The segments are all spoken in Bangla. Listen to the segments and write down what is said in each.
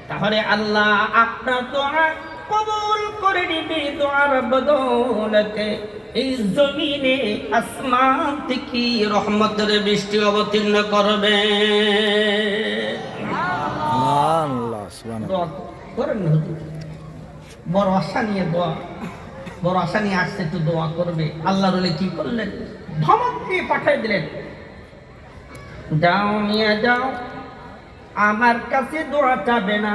তাহলে আল্লাহ আপনার দোয়া কবুল করে নিবে। দোয়ার বদৌলতে এই জমিনে আসমান থেকে রহমতের বৃষ্টি অবতীর্ণ করবে। দোয়া করেন না হুজুর, বড় আশা নিয়ে দোয়া, বড় আশা নিয়ে আসছে, একটু দোয়া করবে। আল্লাহ বলে কি করলেন? ধমক দিয়ে পাঠিয়ে দিলেন, যাও নিয়ে যাও, আমার কাছে দোয়া চাবে না,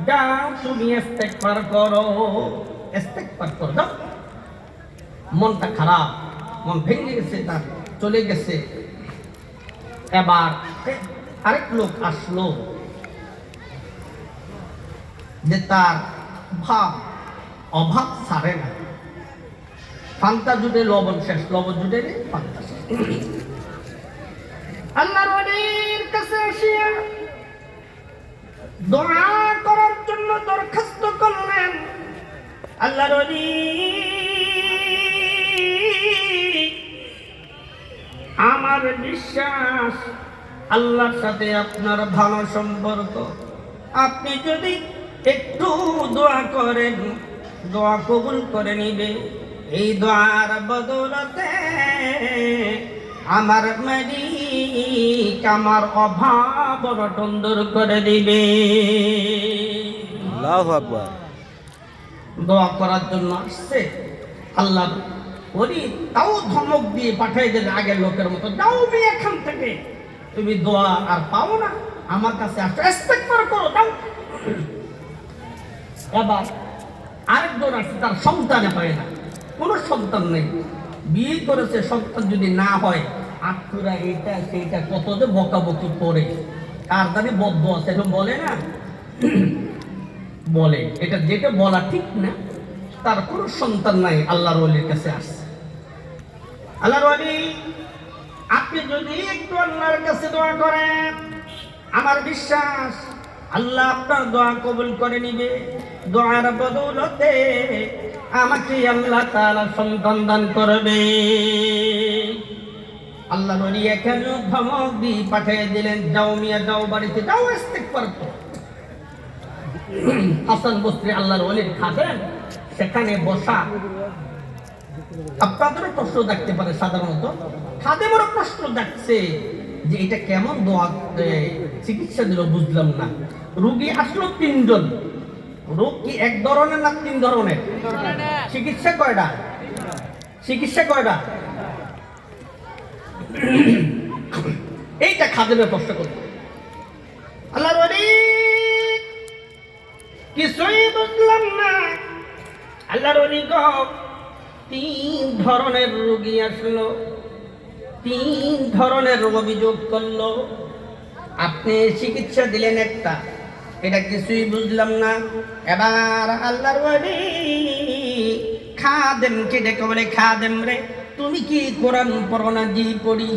যাও তুমি ইস্তেগফার করো, ইস্তেগফার করো যাও। মনটা খারাপ, মন ভেঙে গেছে, তার চলে গেছে। এবার আরেক লোক আসলো যে তার অভাব ছাড়ে না, পান্তা জুটে লবণ শেষ, লবণ জুটে পান্তা শেষ। আল্লাহর ওলির কাছে আসিয়া দোয়া করার জন্য দরখাস্ত করলেন। আল্লাহর ওলি, আমার বিশ্বাস আল্লাহর সাথে আপনার ভালো সম্পর্ক, আপনি যদি একটু দোয়া করেন, দোয়া কবুল করে নিবে। এই দোয়ার বদৌলতে আমার মালিক আমার অভাব অনটন দূর করে দিবে। আল্লাহু আকবার। দোয়া করার জন্য আসছে আল্লাহ ওলি, তাও ধমক দিয়ে পাঠিয়ে দিলে আগের লোকের মতো, যাও মেয়ে এখান থেকে, তুমি দোয়া আর পাও না, আমার কাছে আসছো, ইস্তেগফার করো যাও। এবার আরেকজন আসছে, তার সন্তানে হয় না, কোনো সন্তান নেই, বিয়ে করেছে, সন্তান যদি না হয় আত্মরা এইটা সেইটা কত যে বকাবকি করে, কার জানি বদ্ধ আছে, এরকম বলে না, বলে এটা যেটা বলা ঠিক না। তার কোনো সন্তান নাই, আল্লাহর ওলির কাছে আসছে। আল্লাহর ওলি, আপনি যদি একটু আল্লাহর কাছে দোয়া করেন, আমার বিশ্বাস আল্লাহ আপনার দোয়া কবুল করে নিবে। দোয়ার বদৌলতে আমাকে আল্লাহ তাআলা সন্তান দান করবে। আল্লাহ নবী এখানে ধমক দিয়ে পাঠিয়ে দিলেন, যাও মিয়া যাও, বাড়িতে যাও, ইস্তেগফার করো। হাসান বসরি আল্লাহর ওলির খাদেম, সেখানে বসা। আপনাদেরও প্রশ্ন দেখতে পারে, সাধারণত খাদেমেরও প্রশ্ন দেখছে যে এটা কেমন দোয়া, চিকিৎসা দিল বুঝলাম না। রোগী আসলো তিনজন, রোগ কি এক ধরনের না তিন ধরনের? চিকিৎসা কয়টা? চিকিৎসা কয়টা? এইটা খাদেমের প্রশ্ন করবে। আল্লাহর ওলি, কিছুই বুঝলাম না। আল্লাহর ওলি গো, তিন ধরনের রোগী আসলো, তিন ধরনের অভিযোগ করলো, আপনি চিকিৎসা দিলেন একটা, এটা কিছুই বুঝলাম না। এবার আল্লাহর ওলি খাদেমকে ডেকে বলে, খাদেম রে, তুমি কি কোরআন পড়ো না? জি পড়ি।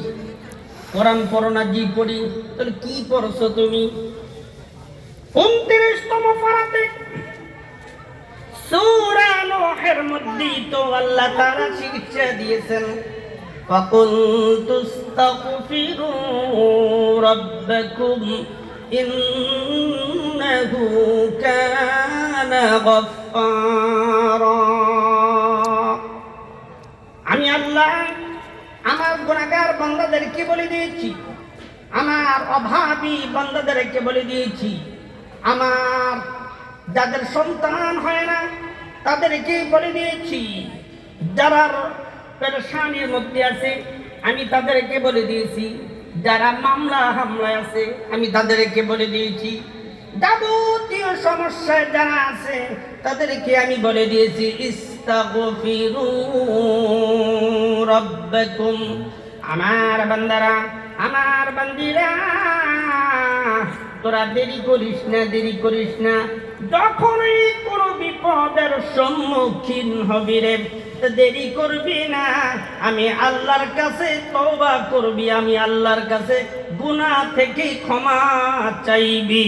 কোরআন পড়ো না? জি পড়ি। তাহলে কি পড়ছো তুমি? 29তম পারাতে সূরা নূহের মধ্যে তো আল্লাহ তাআলা শিক্ষা দিয়েছেন, ফাকুনতুস্তাগফিরু রাব্বাকুম ইন্নাহু কানা গফফারা। আমি আল্লাহ আমার গুনাহগার বান্দাদেরকে বলে দিয়েছি, আমার অভাবী বান্দাদেরকে বলে দিয়েছি, আমার যাদের সন্তান হয় না তাদেরকে বলে দিয়েছি, যারা পেরেশানির মধ্যে আছে আমি তাদেরকে বলে দিয়েছি, যারা মামলা হামলায় আছে আমি তাদেরকে বলে দিয়েছি, যাবতীয় সমস্যায় যারা আছে তাদেরকে আমি বলে দিয়েছি, ইস্তাগফিরু রাব্বাকুম। আমার বান্দারা, আমার বান্দিরা, তোরা দেরি করিস না, দেরি করিস না। যখনই কোনো বিপদের সম্মুখীন হবি রে, দেরি করবি না, আমি আল্লাহর কাছে তওবা করবি, আমি আল্লাহর কাছে গুনাহ থেকে ক্ষমা চাইবি।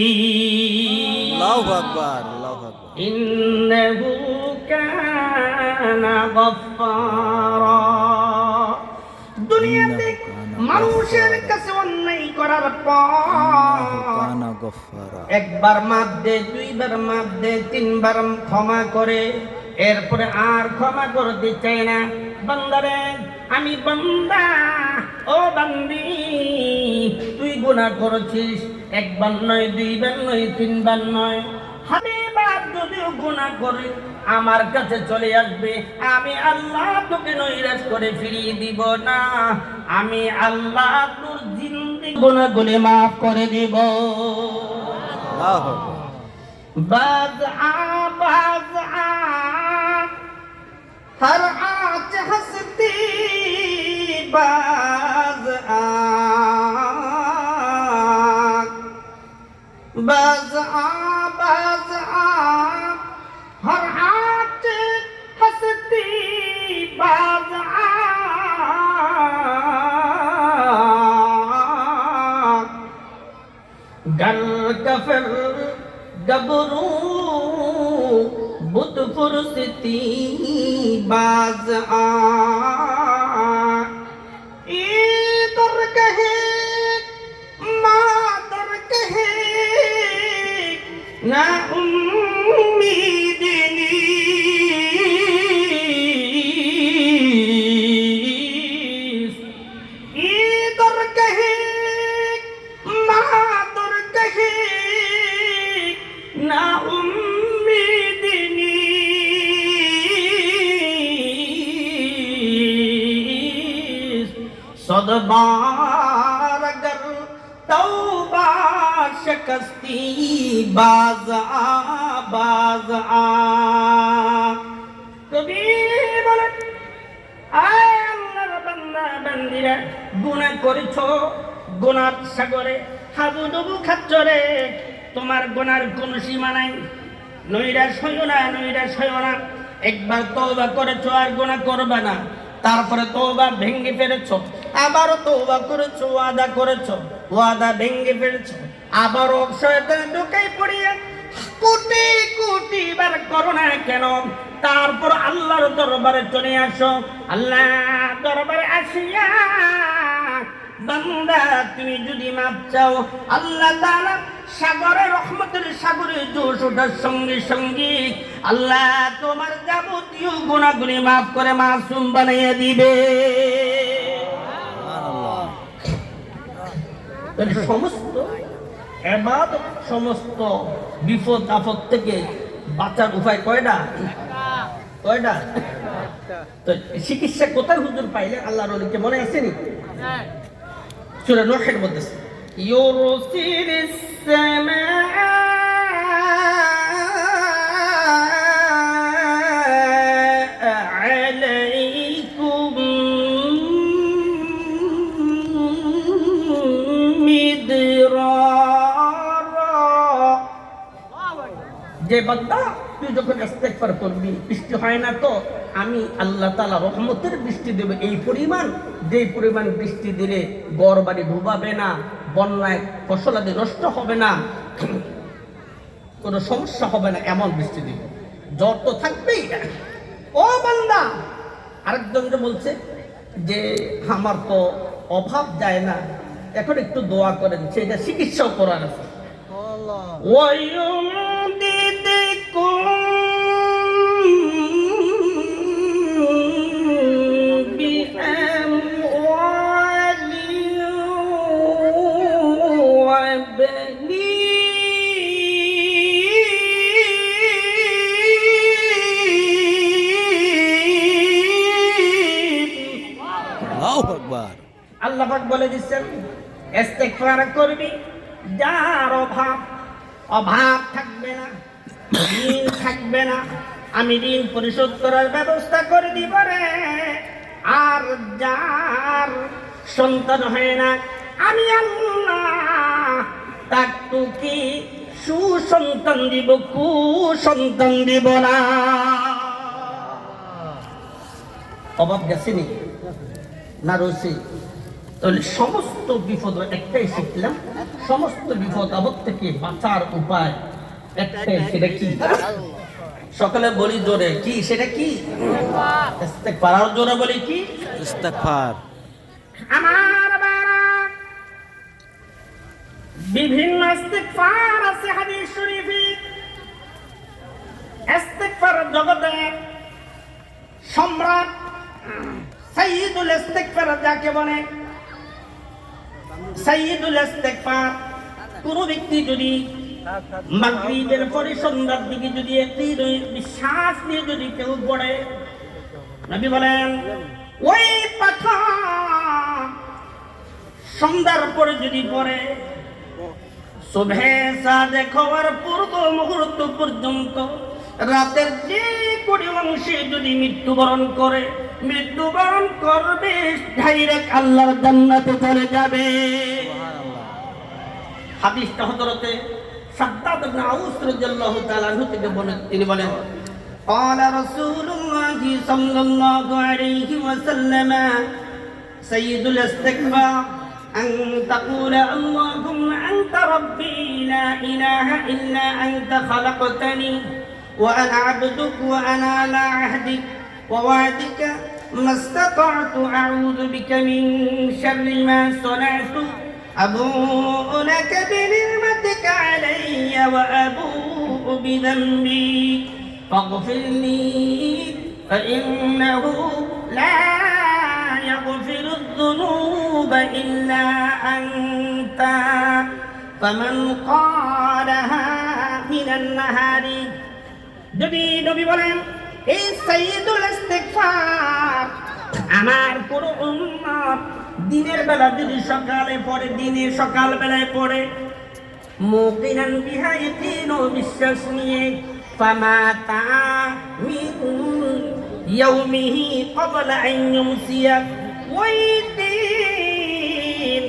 আল্লাহু আকবার, আল্লাহু আকবার। ইন্নাহু কানা গফফারা। দুনিয়াতে মানুষের কাছে অন্যায় করার ইন্নাহু পর কানা গফফারা। একবার মাপ দে, দুইবার মাপ দে, তিনবার ক্ষমা করে এরপরে আর ক্ষমা করতে চাই না। বান্দারে আমি বান্দা, ও বান্দি, তুই গুনাহ করেছিস, একবার নয়, দুইবার নয়, তিনবার নয়, হাবিবার যদিও গুনাহ করে আমার কাছে চলে আসবে, আমি আল্লাহ তোকে নৈরাশ করে ফিরিয়ে দিব না। আমি আল্লাহ তোর জিন্দেগি গুনাহগুলি মাফ করে দিব। আল্লাহু আকবার। बाज़ आ हर आँच हंसती बाज़ आ हर आँच हंसती बाज़ आ गल कफर गबरू बुत फुरसती बाज आ दर कहे मादर कहे ना उम्मीद दर कहे मादर कहे ना उम्मीद सद बार अगर तौबा शकस्ती बाज आ कभी बोले आय আল্লাহর বান্দা বান্দিরা, গুনাহ করেছো, গুনার সাগরে হাবুডুবু খাচ্ছ রে, তোমার গুনার কোনো সীমা নাই। নৈরাশ হইও না, নৈরাশ হইও না। একবার তওবা করেছো আর গুনাহ করবে না, তারপরে তওবা ভেঙে ফেলেছো, আবারও তওবা করেছো, ওয়াদা করেছো, ওয়াদা ভেঙে ফেলেছো, আবারও শয়তানে ঢুকাই পড়িয়া কোটি কোটি বার করো না কেন, তারপর আল্লাহর দরবারে চলে আসো। আল্লাহ দরবারে আসিয়া বান্দা তুমি যদি মাপ চাও, আল্লাহ তাআলা সাগরে রহমতের সাগরে জোশ ওঠার সঙ্গে সঙ্গে আল্লাহ তোমার যাবতীয় গুনাহগুলি মাফ করে মাসুম বানিয়ে দিবে। সমস্ত ইবাদত, সমস্ত বিপদ আপদ থেকে বাঁচার উপায় কয়টা? কয়টা? তো চিকিৎসা কোথায় হুজুর পাইলে? আল্লাহর ওলিকে মনে আসেনি? সূরা নূহের মধ্যে ইউরসিলিস সামাআ আলাইকুম মিদরারা। যে বান্দা তুই যখন ইস্তেগফার করবি, বৃষ্টি হয় না তো আমি আল্লাহ তাআলা রহমতের বৃষ্টি দেব এই পরিমাণ, যে পরিমাণ বৃষ্টি দিলে ঘর বাড়ি ডুবাবে না, বন্যায় ফসলাদি নষ্ট হবে না, কোনো সমস্যা হবে না, এমন বৃষ্টি দিব। জ্বর তো থাকবেই। ও বান্দা, আরেকজন যে বলছে যে আমার তো অভাব যায় না, এখন একটু দোয়া করেন, সেটা চিকিৎসাও করার আছে। আল্লাহ পাক বলে দিচ্ছেন ইস্তেগফার করবি, যার অভাব থাকবে না, ঋণ থাকবে না, আমি ঋণ পরিশোধ করার ব্যবস্থা করে দিব রে। আর যার সন্তান হয় না, আমি আল্লাহ তাকে কি সুসন্তান দিব, কুসন্তান দিব না। অভাব গেছেনি না রয়েছে? তাহলে সমস্ত বিপদ একটাই শিখলাম, সমস্ত বিপদ আপদ থেকে বাঁচার উপায় একটাই, সেটা কি? সকালে বলি জোরে, কি সেটা? কি ইস্তেগফার। আর জোরে বলি কি? ইস্তেগফার। আমার বাবা বিভিন্ন ইস্তিগফার আছে হাদিস শরীফে। ইস্তিগফার জগতের সম্রাট, সাইয়্যিদুল ইস্তিগফার যাকে বলে, সাইয়্যিদুল ইস্তিগফার। কোন ব্যক্তি যদি মাগরিবের পরে সন্ধ্যার দিকে যদি একটি বিশ্বাস নিয়ে যদি কেউ পড়ে, নবী বলেন ওই পাঠা সন্ধ্যার পরে যদি পড়ে, সুবহে সাদেক হওয়ার পূর্ব মুহূর্ত পর্যন্ত রাতের যে কোটি অংশে যদি মৃত্যুবরণ করে, মৃত্যুবরণ করবে, ডাইরেক্ট আল্লাহর জান্নাতে চলে যাবে। হাদিসটা হযরতে শাদ্দাদ ইবনে আউস রাদিয়াল্লাহু তাআলা আনহু থেকে বলেন, তিনি বলেন قال رسول الله صلى الله عليه وسلم سيد الاستغفار أن تقول اللهم أنت ربي لا إله إلا أنت خلقتني وأنا عبدك وأنا على عهدك ووعدك ما استطعت أعوذ بك من شر ما صنعت أبوء لك بنعمتك علي وأبوء بذنبي فاغفر لي فإنه لا يغفر الذنوب إلا أنت فمن قالها من النهار। যদি নবী বলেন এই সাইয়্যিদুল ইস্তিগফার আমার পুরো উম্মত দিনের বেলা যদি সকালে পড়ে, দিনে সকাল বেলায় পড়ে, মুকিনান বিহা ইয়াকিন ও বিশ্বাস নিয়ে, ফামাতা মিন ইয়াউমিহি ক্বাবলা আন ইউমসিয়া, ওই দিন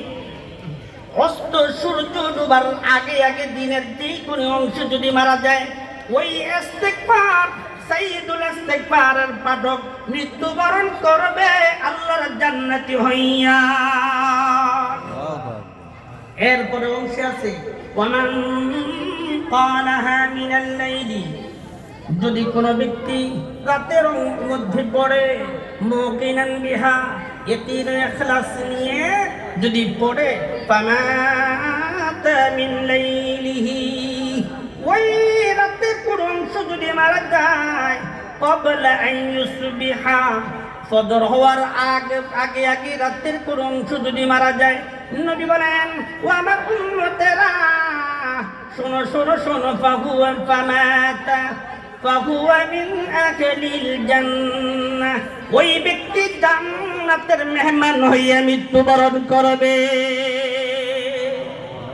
অস্ত সূর্য ডোবার আগে আগে দিনের যে কোনো অংশ যদি মারা যায়, ওই ইস্তিগফার সাইয়্যিদুল ইস্তিগফারের পাঠক মৃত্যুবরণ করবে আল্লাহর জান্নাতি হইয়া। এরপরে অংশে আছে ওয়ামান ক্বালাহা মিনাল লাইলি, যদি কোনো ব্যক্তি রাতের মধ্যে পড়ে, মুকিনান বিহা ইয়াকিন ইখলাস নিয়ে যদি পড়ে, ফামাতা মিন লাইলিহি, ওই রাতের পুরো অংশ যদি মারা যায়, ক্বাবলা আন ইউসবিহা, ফজর হওয়ার আগে আগে রাতের পুরো অংশ যদি মারা যায়, নবী বলেন ও আমার উম্মতেরা শোনো শোনো শোনো, ফাহুয়া ফামাতা ফাহুয়া মিন আহলিল জান্নাহ, ওই ব্যক্তি জান্নাতের মেহমান হইয়া মৃত্যুবরণ করবে।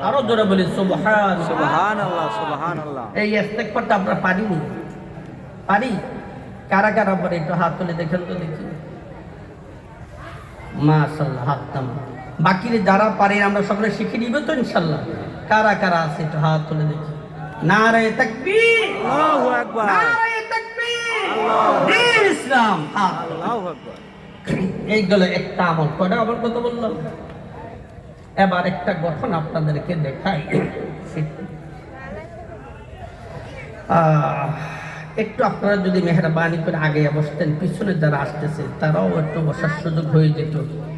আরো জোরে বলি সুবহানাল্লাহ, সুবহানাল্লাহ, সুবহানাল্লাহ। এই ইস্তিগফারটা আমরা পারিনি? পারি? কারা কারা পরে একটু হাত তুলে দেখেন তো দেখি। মাশাআল্লাহ, হাত নাম। বাকি যারা পারে আমরা সকলে শিখে নিব তো ইনশাআল্লাহ। কারা কারা আছে একটু হাত তুলে দেখি। নারে তাকবীর, আল্লাহু আকবার, নারে তাকবীর, দ্বীন ইসলাম, আল্লাহু আকবার। এইগুলো একটা আমল। কয়টা আমল কথা বললাম? এবার একটা গঠন আপনাদেরকে দেখাই। একটু আপনারা যদি মেহরবানি করে আগে বসতেন, পিছনে যারা আসতেছে তারাও একটু বসার সুযোগ হয়ে যেত।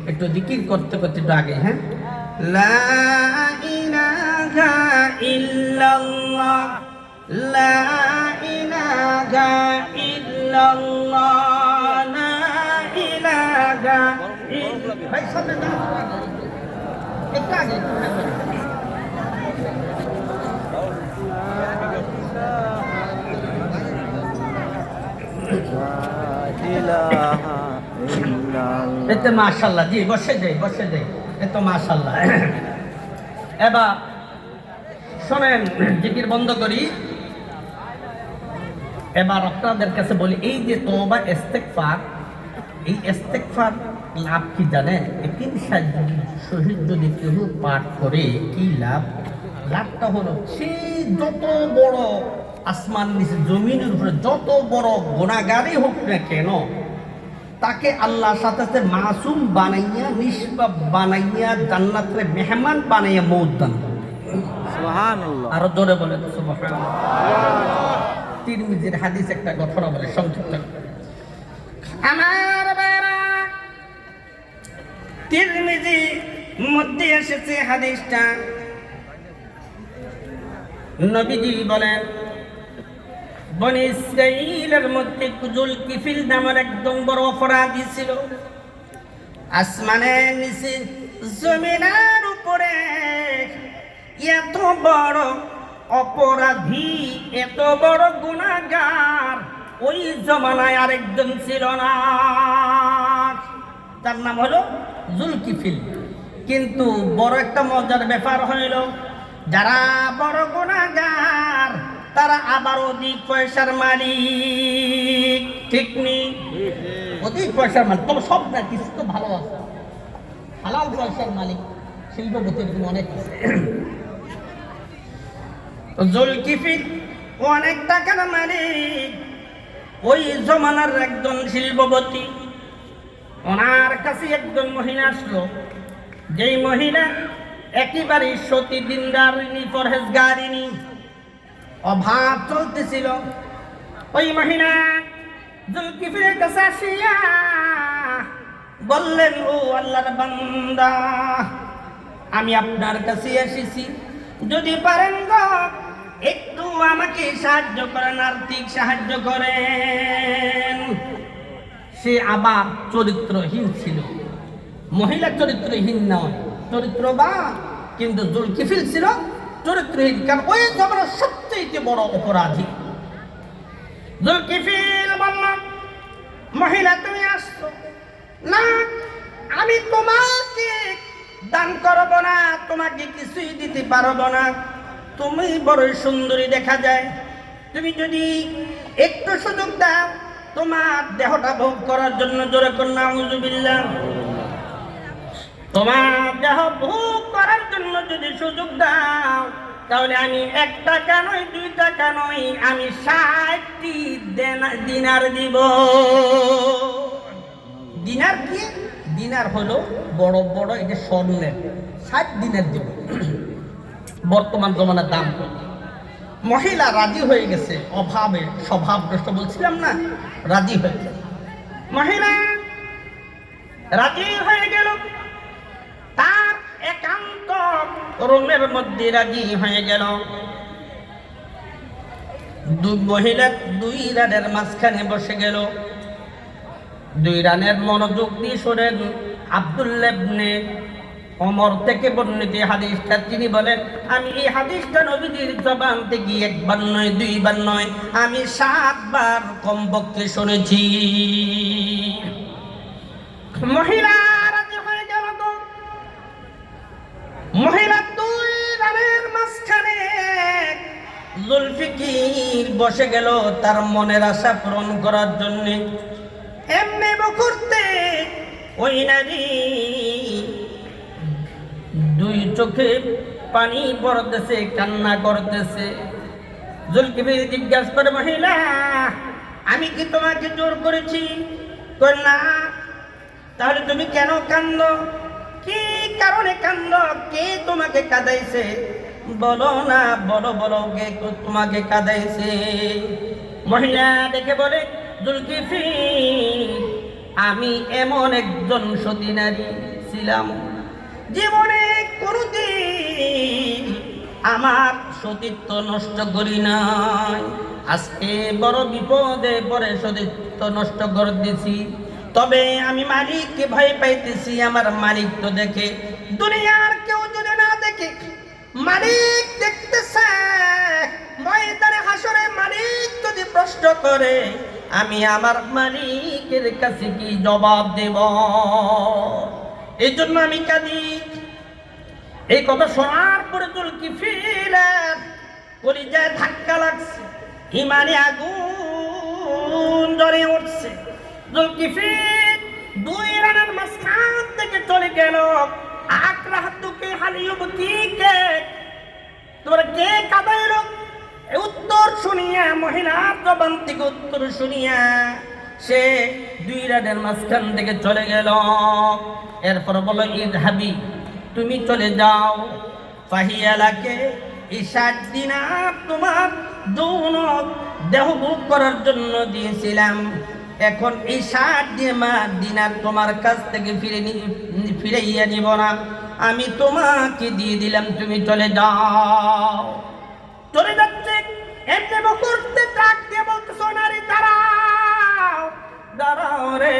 একটু জিকির করতে করতে একটু আগে। হ্যাঁ, লা ইলাহা ইল্লাল্লাহ, লা ইলাহা ইল্লাল্লাহ, লা ইলাহা ইল্লাল্লাহ। ভাই সামনে যান, একটু আগে। এতে মাশাআল্লাহ, জি বসে যাই, বসে যাই। এত মাশাআল্লাহ। এবার শোনেন, জিকির বন্ধ করি। এবার আপনাদের কাছে বলি, এই যে তওবা ইস্তিগফার, এই ইস্তিগফার লাভ কি জানেন? এই 3 শহীদ যদি কেউ পাঠ করে কি লাভ? লাভটা হলো সে যত বড় আসমান নিচে জমিনের উপরে যত বড় গুনাহগারই হোক না কেন, তাকে আল্লাহর সাথে সাথে মাসুম বানাইয়া, নিষ্পাপ বানাইয়া, জান্নাতের মেহমান বানাইয়া মওত দান করবে। সুবহানাল্লাহ। আরো জোরে বলেন সুবহানাল্লাহ। তিরমিজির হাদিস একটা ঘটনা বলে সংক্ষিপ্ত। আমার বাবা, তিরমিজি মধ্যে এসেছে হাদিসটা। নবীজি বলেন বনি ইসরাঈলের মধ্যে যুলকিফিল নামের একদম বড় অপরাধী ছিল। আসমানের নিচে জমিনের উপরে এত বড় অপরাধী, এত বড় গুনাহগার ওই জমানায় আরেকজন ছিল না। তার নাম হলো যুলকিফিল। কিন্তু বড় একটা মজার ব্যাপার হইল, যারা বড় গুনাহগার তারা আবার অধিক পয়সার মালিক। ঠিক নেই? অধিক পয়সার মালিক, তবে সব না, কিছু তো ভালো আছে। হালাল পয়সার মালিক শিল্পপতি অনেক আছে। যুলকিফিল অনেক টাকার মালিক, ওই জমানার একজন শিল্পপতি। ওনার কাছে একজন মহিলা আসলো, যেই মহিলা একেবারে সতী দিনদারিনী পরহেজগারিনী, অভাব চলতেছিল। ওই মহিলা যুলকিফিলের কাছে আসিয়া বললেন, ও আল্লাহর বান্দা, আমি আপনার কাছে এসেছি, যদি পারেন গো একটু আমাকে সাহায্য করেন, আর্থিক সাহায্য করেন। সে আবার চরিত্রহীন ছিল। মহিলা চরিত্রহীন নয়, চরিত্রবান, কিন্তু যুলকিফিল ছিল চরিত্রহীন। কারণ ওই জমানার সবচেয়ে বড় অপরাধী। যুলকিফিল বলল, মহিলা তুমি আসছো না, আমি তোমাকে দান করব না, তোমাকে কিছুই দিতে পারবো না। তুমি বড় সুন্দরী দেখা যায়, তুমি যদি একটু সুযোগ দাও তোমার দেহটা ভোগ করার জন্য, জোরে কর নাউযুবিল্লাহ, তোমার দেহ ভোগ করার জন্য যদি সুযোগ দাও, তাহলে আমি 1 টাকা নয়, 2 টাকা নয়, আমি 60টি দিনার দিব। দিনার কি? দিনার হলো বড় বড়, এটা স্বর্ণের। 60 দিনার দিব। বর্তমান জমানার দাম। মহিলা রাজি হয়ে গেছে, অভাবে স্বভাবগ্রস্ত বলছিলাম না, রাজি হয়ে গেল। মহিলা রাজি হয়ে গেল, তার একান্ত রুমের মধ্যে রাজি হয়ে গেল। মহিলা 2 রানের মাঝখানে বসে গেল। 2 রানের মনোযোগ দিয়ে শোনেন। আব্দুল্লাহ ইবনে ওমর থেকে বর্ণিত হাদিসটা, তিনি বলেন, আমি এই হাদিসটা নবীজির জবান থেকে 1 বার নয়, 2 বার নয়, আমি 7 বার কমপক্ষে শুনেছি। মহিলা রাজি হয়ে গেল। তো মহিলা 2 রানের মাঝখানে যুলফিকির বসে গেল তার মনের আশা পূরণ করার জন্য। এমনি বকুরতে ওই নারী 2 চোখে পানি পড়তেছে, কান্না করতেছে। যুলকিফিল জিজ্ঞাসা করে, মহিলা আমি কি তোমাকে জোর করেছি? কই না। তাহলে তুমি কেন কান্দো? কি কারণে কান্দো? কে তোমাকে কাঁদাইছে? বলো না, বলো বলো, কে তোমাকে কাঁদাইছে? মহিলা দেখে বলে, যুলকিফিল, আমি এমন একজন সতী নারী ছিলাম, জীবনে কোনদিন আমার সতীত্ব নষ্ট করি নাই। আজকে বড় বিপদে পড়ে সতীত্ব নষ্ট করে দিছি। তবে আমি মালিককে ভয় পাইতেছি। আমার মালিক তো দেখে, দুনিয়ার কেউ যদি না দেখে, মালিক দেখতেছে। ময়দানে হাসরে মালিক যদি প্রশ্ন করে, আমি আমার মালিকের কাছে কি জবাব দেব? এই জন্য আমি কাঁদি। এই কথা শোনার পরে যুলকিফিলের কলিজায় ধাক্কা লাগছে, ইমানে আগুন জ্বলে উঠছে। যুলকিফিল 2 রানের মাঝখান থেকে চলে গেল। আকরাহতুকে হালিয়ুবতিকে, তোমরা কে কাঁদাইল? উত্তর শুনিয়া, মহিলার জবান থেকে উত্তর শুনিয়া সে 2 রানের মাঝখান থেকে চলে গেল। এরপর বলো, ইযহাবি, তুমি চলে যাও। ফাহিয়ালাকে এই 60 দিনার তোমার দৌনত দেহ ভোগ করার জন্য দিয়েছিলাম। এখন এই 60 দিনার তোমার কাছ থেকে ফিরাইয়া নিব না, আমি তোমাকে দিয়ে দিলাম, তুমি চলে যাও। চলে যাচ্ছে। এমনি মুহূর্তে ডাক দিয়ে বলতেছে, নারী দাঁড়াও, দাঁড়াও রে,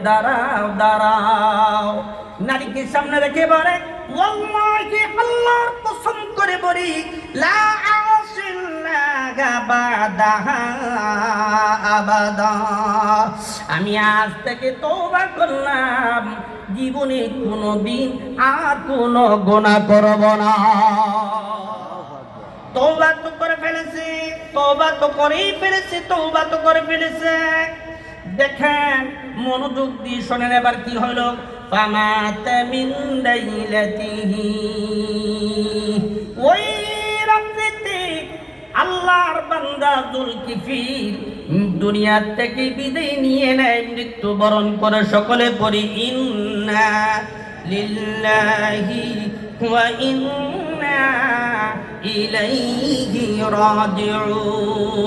দাঁড়াও, দাঁড়াও। নারীকে সামনে রেখে বলে, ওয়াল্লাহি আল্লাহর কসম করে বলি, লা আউসিল্লাহা বাদাহা আবাদা। আমি আজ থেকে তওবা করলাম, জীবনে কোনোদিন আর কোনো গুনাহ করব না। তওবা তো করে ফেলেছে, তওবা তো করেই ফেলেছে, তওবা তো করে ফেলেছে। দেখেন, মনোযোগ দিয়ে শোনেন এবার কি হলো। ফামাতা মিন লাইলাতিহি, ওই রাত্রিতে আল্লাহর বান্দা যুলকিফিল দুনিয়া থেকে বিদায় নিয়ে নেয়, মৃত্যুবরণ করে। সকলে পড়ি, ইন্না লিল্লাহি ওয়া ইন্না ইলাইহি রাজিউন।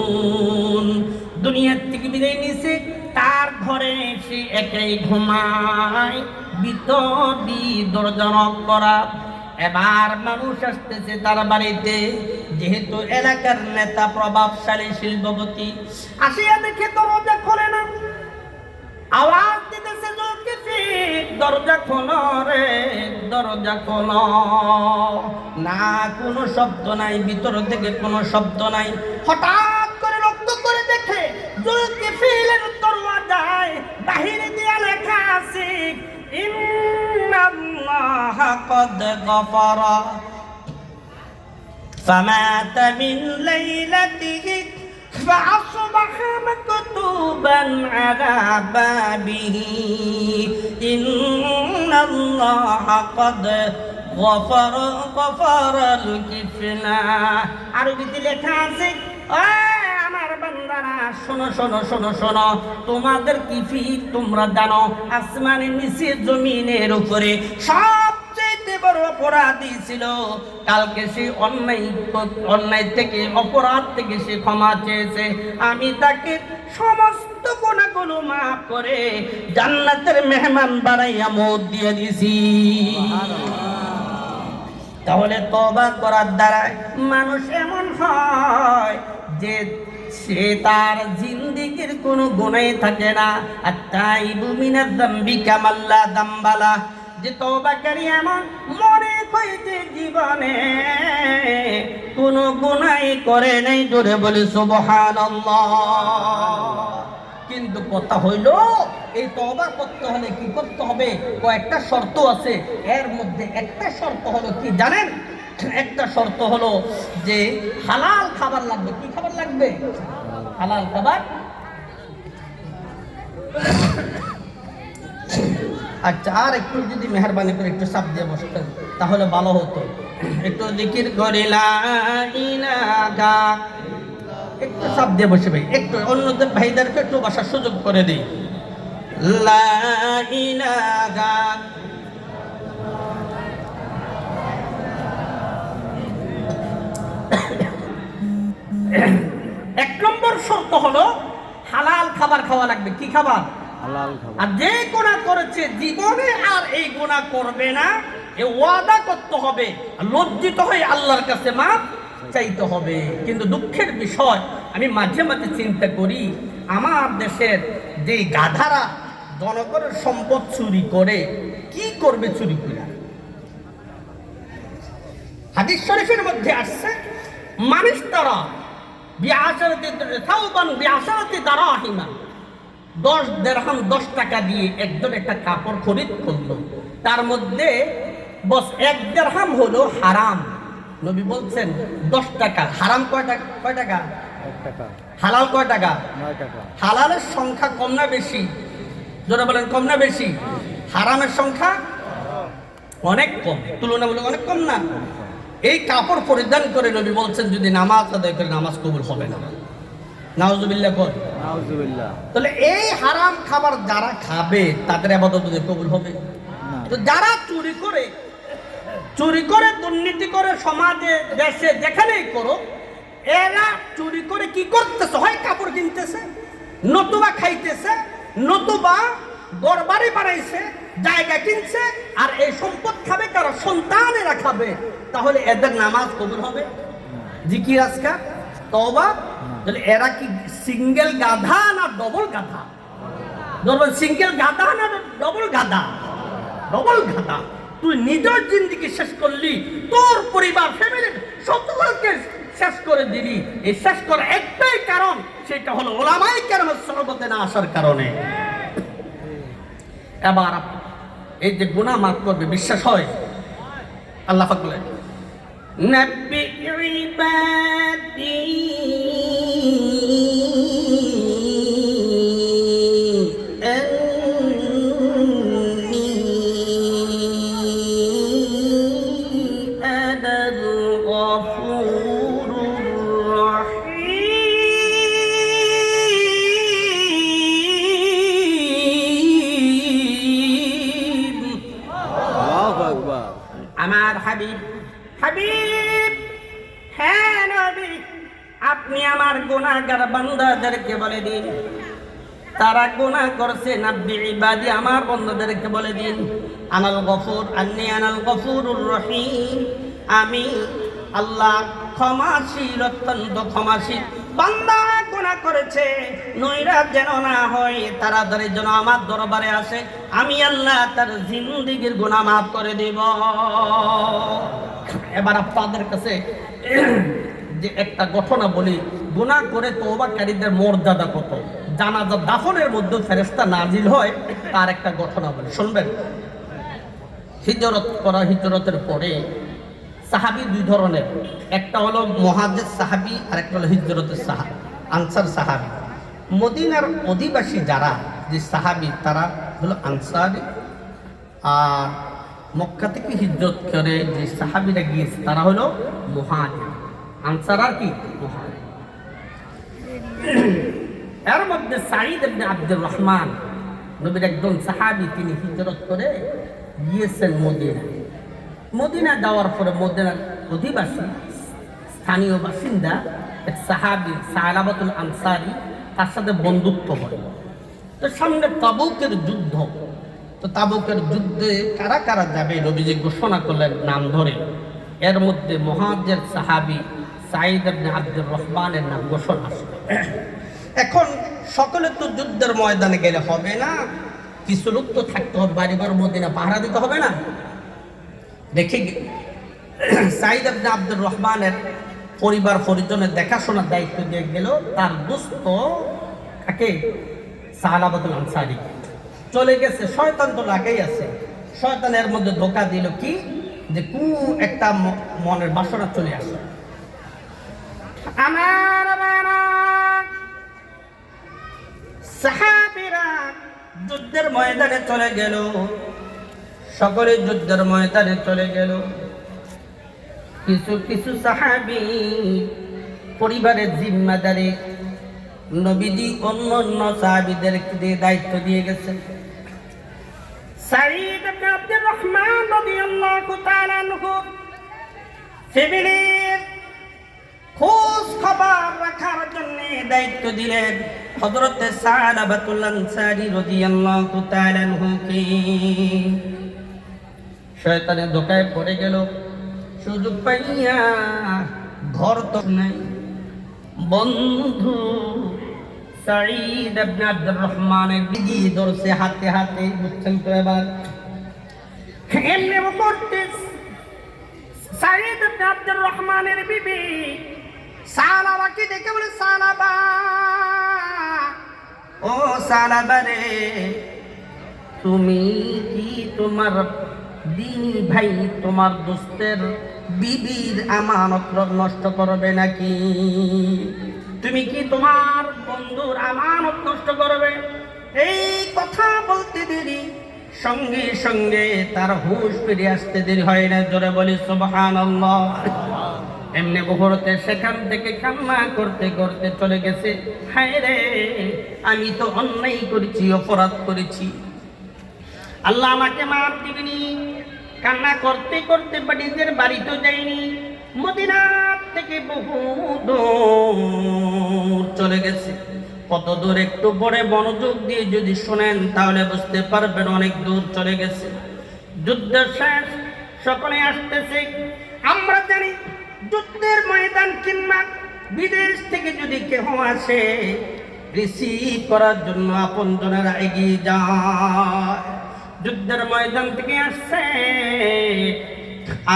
দুনিয়া থেকে বিদায় নিছে, তার ঘরে সে একাই ঘুমায়, ভিতর দিয়ে দরজা নক করা। এবার মানুষ আসতেছে তার বাড়িতে, যেহেতু এলাকার নেতা, প্রভাবশালী, শিল্পপতি, আসিয়া দেখে দরজা খোলে না। আওয়াজ দিতেছে, যুলকিফিল দরজা খোলো রে, দরজা খোলো। না, কোনো শব্দ নাই, ভিতর থেকে কোনো শব্দ নাই। হঠাৎ করে লক্ষ্য করে দেখে যুলকিফিলের দরওয়াজায় বাহিরে দিয়ে লেখা আছে, ইন্নাল্লাহা ক্বাদ গফারা ফামাতা মিন লাইলাতিহি فأصبح مكتوبا على بابه إن الله قد غفر الكفلا। আরবিতে লেখা আছে, আমার বান্দারা শোনো শোনো শোনো শোনো, তোমাদের কিফিল তোমরা জানো, আসমানের নিচে জমিনের উপরে সবচেয়ে বড় অপরাধী ছিল। কালকে সে অন্যায় থেকে, অপরাধ থেকে সে ক্ষমা চেয়েছে। আমি তাকে সমস্ত গুনাহগুলো মাফ করে জান্নাতের মেহমান বানাইয়া মত দিয়ে দিছি। তাহলে তওবা করার দ্বারা মানুষ এমন হয় যে সে তার জিন্দেগির কোনো গুনাহ থাকে না। আত-তাইবু মিনাজ যামবি কামাল্লা যামবালা, যে তওবাকারী এমন মনে হয় যে জীবনে কোনো গুনাহ করে নাই। জোরে বলি সুবহানাল্লাহ। কিন্তু কথা হইল, এই তওবা করতে হলে কি করতে হবে? কয়েকটা শর্ত আছে। এর মধ্যে একটা শর্ত হলো কি জানেন? একটা শর্ত হলো যে হালাল খাবার লাগবে। কি খাবার লাগবে? হালাল খাবার। আচ্ছা, আর একটু যদি মেহরবানি করে একটু চাপ দিয়ে বসতেন তাহলে ভালো হতো। একটু জিকির করে লা ইলাহা, একটু চাপ দিয়ে বসে ভাই, একটু অন্যদের ভাইদেরকে একটু বসার সুযোগ করে দিই। লা ইলাহা, এক নম্বর শর্ত হলো হালাল খাবার খাওয়া লাগবে। কি খাবার? হালাল খাবার। আর যে গুনাহ করেছে জীবনে আর এই গুনাহ করবে না, এ ওয়াদা করতে হবে। লজ্জিত হয়ে আল্লাহর কাছে মাফ চাইতে হবে। কিন্তু দুঃখের বিষয়, আমি মাঝে মাঝে চিন্তা করি, আমার দেশের যে গাধারা জনগণের সম্পদ চুরি করে, কি করবে চুরি করে? হাদিস শরীফের মধ্যে আসছে, মানুষ তারা বিআশারাতি দারাহিমা, 10 দিরহাম 10 টাকা দিয়ে একজন একটা কাপড় খরিদ করলো। তার মধ্যে বস 1 দিরহাম হলো হারাম। নবী বলছেন 10 টাকা। হারাম কয় টাকা? 1 টাকা। হালাল কয় টাকা? 9 টাকা। হালালের সংখ্যা কম না বেশি? যারা বলেন কম না বেশি? হারামের সংখ্যা অনেক কম, তুলনামূলক অনেক কম না? এই কাপড় পরিধান করে নবী বলছেন যদি নামাজ আদায় করে নামাজ কবুল হবে না। নাউজুবিল্লাহ কর। নাউজুবিল্লাহ। তাহলে এই হারাম খাবার যারা খাবে তাদের ইবাদত কবুল হবে না। তো যারা চুরি করে দুর্নীতি করে, সমাজে দেশে যেখানেই করো, এরা চুরি করে কি করতেছে? হয় কাপড় কিনতেছে, নতুবা খাইতেছে, নতুবা ঘরবাড়ি বানাইছে, জায়গা কিনছে, আর এই সম্পদ খাবে কারা? সন্তানেরা খাবে। তাহলে এদের নামাজ কবুল হবে? জিকির আজকার তওবা। তাহলে এরা কি সিঙ্গেল গাধা না ডবল গাধা? ধরবেন সিঙ্গেল গাধা না ডবল গাধা? ডবল গাধা। তুই নিজের জিন্দিগি শেষ করলি, তোর পরিবার ফ্যামিলি সকলকে শেষ করে দিলি। এই শেষ করার একটাই কারণ, সেটা হলো ওলামায়ে কেরামের সহবতে না আসার কারণে। এবার এই যে গুনাহ মাফ করবে বিশ্বাস হয়? আল্লাহ পাক বলেন নাব্বি ইবাদি আন্নী আনাল গফুরুর রহিম। আল্লাহু আকবার। আমার হাবিব, হাবিব, হ্যাঁ নবী, আপনি আমার গুনাহগার বান্দাদেরকে বলে দিন, তারা গুনাহ করছে। নাব্বি ইবাদি, আমার বান্দাদেরকে বলে দিন, আনাল গফুর, আন্নী আনাল গফুরুর রহিম, আমি আল্লাহ ক্ষমাশীল, অত্যন্ত ক্ষমাশীল। বান্দা গুনাহ করেছে, নৈরাত যেন না হয়, তাড়াতাড়ি যেন আমার দরবারে আসে, আমি আল্লাহ তার জিন্দেগীর গুনাহ মাফ করে দেব। এবার আপনাদের কাছে যে একটা ঘটনা বলি, গুনাহ করে তওবাকারীদের মর্যাদা কত, জানাজা দাফনের মধ্যে ফেরেশতা নাজিল হয়, তার একটা ঘটনা বলি, শুনবেন। হিজরত করা, হিজরতের পরে সাহাবী দুই ধরনের, একটা হলো মুহাজির সাহাবী আর একটা হলো হিজরতের সাহাবী, আনসার সাহাবী। মদিনার অধিবাসী যারা যে সাহাবী, তারা হলো আনসারী, আর মক্কা থেকে হিজরত করে যে সাহাবীরা গিয়েছে তারা হলো মুহাজির। আনসার আর কি মুহাজির। এর মধ্যে সাঈদ ইবনে আব্দুর রহমান, নবীর একজন সাহাবী, তিনি হিজরত করে গিয়েছেন মদিনা। মদিনা যাওয়ার পরে মদিনার অধিবাসী স্থানীয় বাসিন্দা এক সাহাবী সালাবাতুল আনসারী, তার সাথে বন্ধুত্ব হয়। তো সামনে তাবুকের যুদ্ধ, তো তাবুকের যুদ্ধে কারা কারা যাবে নবীজি ঘোষণা করলেন নাম ধরে। এর মধ্যে মুহাজির সাহাবী সাঈদ ইবনে আব্দুর রহমানের নাম ঘোষণা আসলো। এখন সকলে তো যুদ্ধের ময়দানে গেলে হবে না, কিছু লোক তো থাকতে হবে, বাড়িঘর মদিনা পাহারা দিতে হবে না। দেখি সাঈদ ইবনে আব্দুর রহমানের পরিবার পরিজনের দেখাশোনার দায়িত্ব দিয়ে গেল তার দোস্ত, কাকে? সালাবাতুল আনসারী। চলে গেছে, শয়তান তো লাগেই আছে। শয়তানের মধ্যে ধোঁকা দিল কি, যে একটা মনের বাসনা চলে আসে। আমার সাহাবীরা যুদ্ধের ময়দানে চলে গেল, সকলে যুদ্ধের ময়দানে চলে গেল। কিছু কিছু সাহাবী পরিবারের জিম্মাদারি নবীজি অন্য অন্য সাহাবীদেরকে দিয়ে দায়িত্ব দিয়ে গেছেন। সাঈদ ইবনে আব্দুর রহমান রাদিয়াল্লাহু তাআলা আনহু ফ্যামিলির খোঁজ খবর রাখার জন্য দায়িত্ব দিলেন হযরতে সালাবাতুল আনসারী রাদিয়াল্লাহু তাআলা আনহুকে। শয়তানের ধোঁকায় পড়ে গেল, সুযোগ পাইয়া, ঘর তো নাই, বন্ধু সাঈদ ইবনে আব্দুর রহমানের বিজি ধরছে হাতে হাতে, বুঝছেন তো? এবার এমনি করতে সাঈদ ইবনে আব্দুর রহমানের বিবি সালাবাকে দেখে বলে, সালাবা, ও সালাবা রে, তুমি কি তোমার দিনী ভাই, তোমার দোস্তের বিবির আমানত নষ্ট করবে নাকি? তুমি কি তোমার বন্ধুর আমানত নষ্ট করবে? এই কথা বলতে দেরি, সঙ্গে সঙ্গে তার হুঁশ ফিরে আসতে দেরি হয় না। জোরে বলি সুবহানাল্লাহ। এমনি মুহূর্তে সেখান থেকে কান্না করতে করতে চলে গেছে, হায় রে, আমি তো অন্যায় করেছি, অপরাধ করেছি, আল্লাহ আমাকে মাফ দিবেনি। কান্না করতে করতে নিজের বাড়ি তো যায়নি, মদিনা থেকে বহু দূর চলে গেছে। কত দূর একটু পরে মনোযোগ দিয়ে যদি শোনেন তাহলে বুঝতে পারবেন অনেক দূর চলে গেছে। যুদ্ধ শেষ, সকলে আসতেছে। আমরা জানি যুদ্ধের ময়দান কিংবা বিদেশ থেকে যদি কেহ আসে রিসিভ করার জন্য আপনজনেরা এগিয়ে যায়। যুদ্ধের ময়দান থেকে আসছে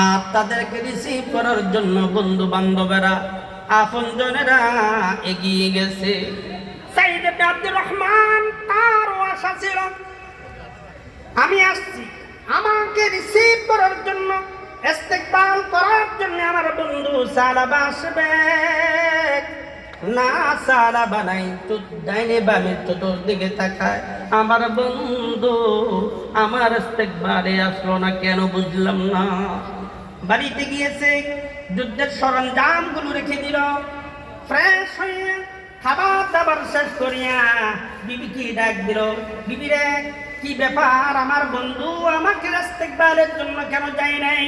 আর তাদেরকে রিসিভ করার জন্য বন্ধু বান্ধবেরা আপনজনেরা এগিয়ে গেছে। সাইদ ইবনে আব্দুর রহমান তারও আশা ছিল আমি আসছি, আমাকে রিসিভ করার জন্য, ইস্তেকবাল করার জন্য আমার বন্ধু সালাবা আসবে। না সালাবা নাই, ডাইনে বামে চতুর্দিকে তাকায়, আমার বন্ধু আমার ইস্তেকবালে আসলো না কেন বুঝলাম না। বাড়িতে গিয়েছে, যুদ্ধের সরঞ্জামগুলো রেখে দিল, ফ্রেশ হয়ে খাবার দাবার শেষ করিয়া বিবিকে ডাক দিল, বিবি রে কি ব্যাপার, আমার বন্ধু আমাকে ইস্তেকবালের জন্য কেন যায় নাই,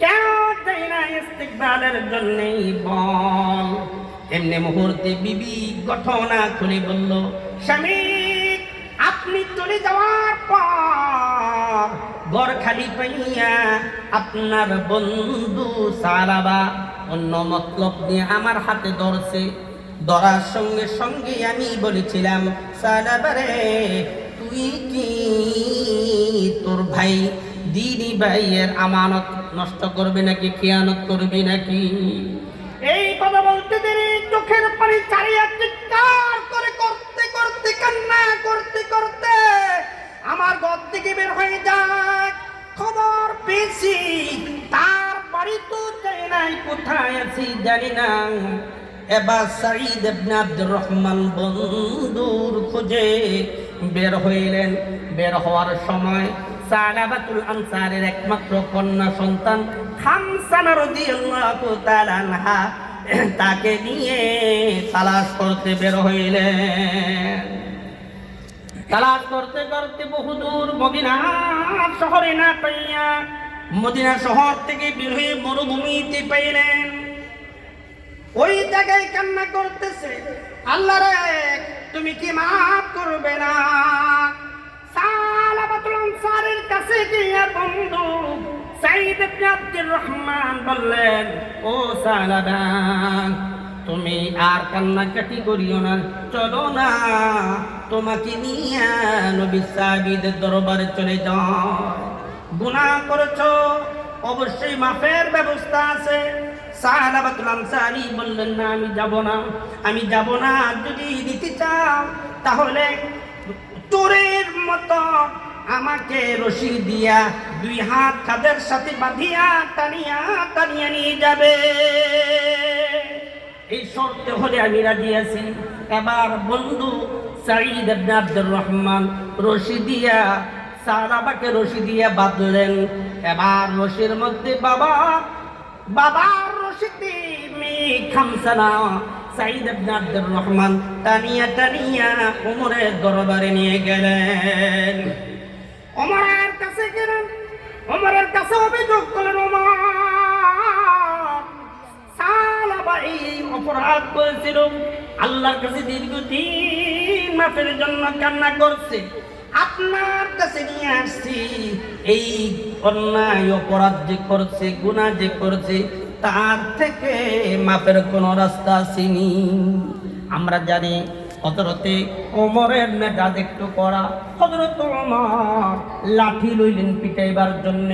কেন যায় না ইস্তেকবালের জন্যই বল। এমনি মুহূর্তে বিবি ঘটনা খুলে বলল, স্বামী আপনি চলে যাওয়ার পর ঘর খালি পাইয়া আপনার বন্ধু সালাবা অন্য মতলব নিয়ে আমার হাতে ধরছে। ধরার সঙ্গে সঙ্গে আমি বলেছিলাম, সালাবারে তুই কি তোর ভাই দিদি ভাইয়ের আমানত নষ্ট করবে নাকি, খেয়ানত করবি নাকি? এই কথা বলতে দেরি চোখের পানি চারিয়া চিৎকার করে করতে করতে কান্না করতে করতে আমার ঘর থেকে বের হয়ে যায়। খবর পেয়েছি তার বাড়ি তো যাই নাই, কোথায় আছি জানি না। এবার সাঈদ ইবনে আব্দুর রহমান বন্ধুর খোঁজে বের হইলেন। বের হওয়ার সময় সালাবাতুল আনসারের একমাত্র কন্যা সন্তান খামসানা রাদিয়াল্লাহু তাআলা আনহা তাকে নিয়ে তালাশ করতে বের হইলেন। তালাশ করতে করতে বহুদূর মদিনা শহরে না পাইয়া মদিনা শহর থেকে বের হয়ে মরুভূমিতে পাইলেন। ওই জায়গায় কান্না করতেছে, আল্লাহ রে তুমি কি মাফ করবে না? সালাবাতুল আনসারের কাছে গিয়ে বন্ধু সাঈদ ইবনে আব্দুর রহমান বললেন, ও সালাবা তুমি আর কান্নাকাটি করিও না, চলো না তোমাকে নিয়ে নবী সাহাবীদের দরবারে চলে যাও। গুনাহ করেছো, অবশ্যই মাফের ব্যবস্থা আছে। সাহাবাতুল আনসারী বললেন, না আমি যাব না, আমি যাব না। যদি দিতে চাও তাহলে চোরের মতো আমাকে রশি দিয়া দুই হাত কাঁধের সাথে বাঁধিয়া টানিয়া টানিয়া নিয়ে যাবে, এই শর্তে হলে আমি রাজি আছি। এবার বন্ধু সাঈদ ইবনে আব্দুর রহমান রশি দিয়া সাহাবাকে রশি দিয়া বাঁধলেন। এবার রশির মধ্যে বাবার রশিতে মেয়ে খামসানা সাঈদ ইবনে আব্দুর রহমান টানিয়া টানিয়া ওমরের দরবারে নিয়ে গেলেন। ওমরের কাছে গেলেন, ওমরের কাছে অভিযোগ করলেন, ওমর সালাবা এই অপরাধ করেছিল, আল্লাহর কাছে দীর্ঘদিন মাফের জন্য কান্না করছে, আপনার কাছে নিয়ে আসছি। এই অন্যায় অপরাধ যে করছে, গুনাহ যে করছে, তার থেকে মাফের কোন রাস্তা আসেনি। আমরা জানি হযরতে ওমরের মেজাজ একটু কড়া। হযরত ওমর লাঠি লইলেন পিটাইবার জন্য,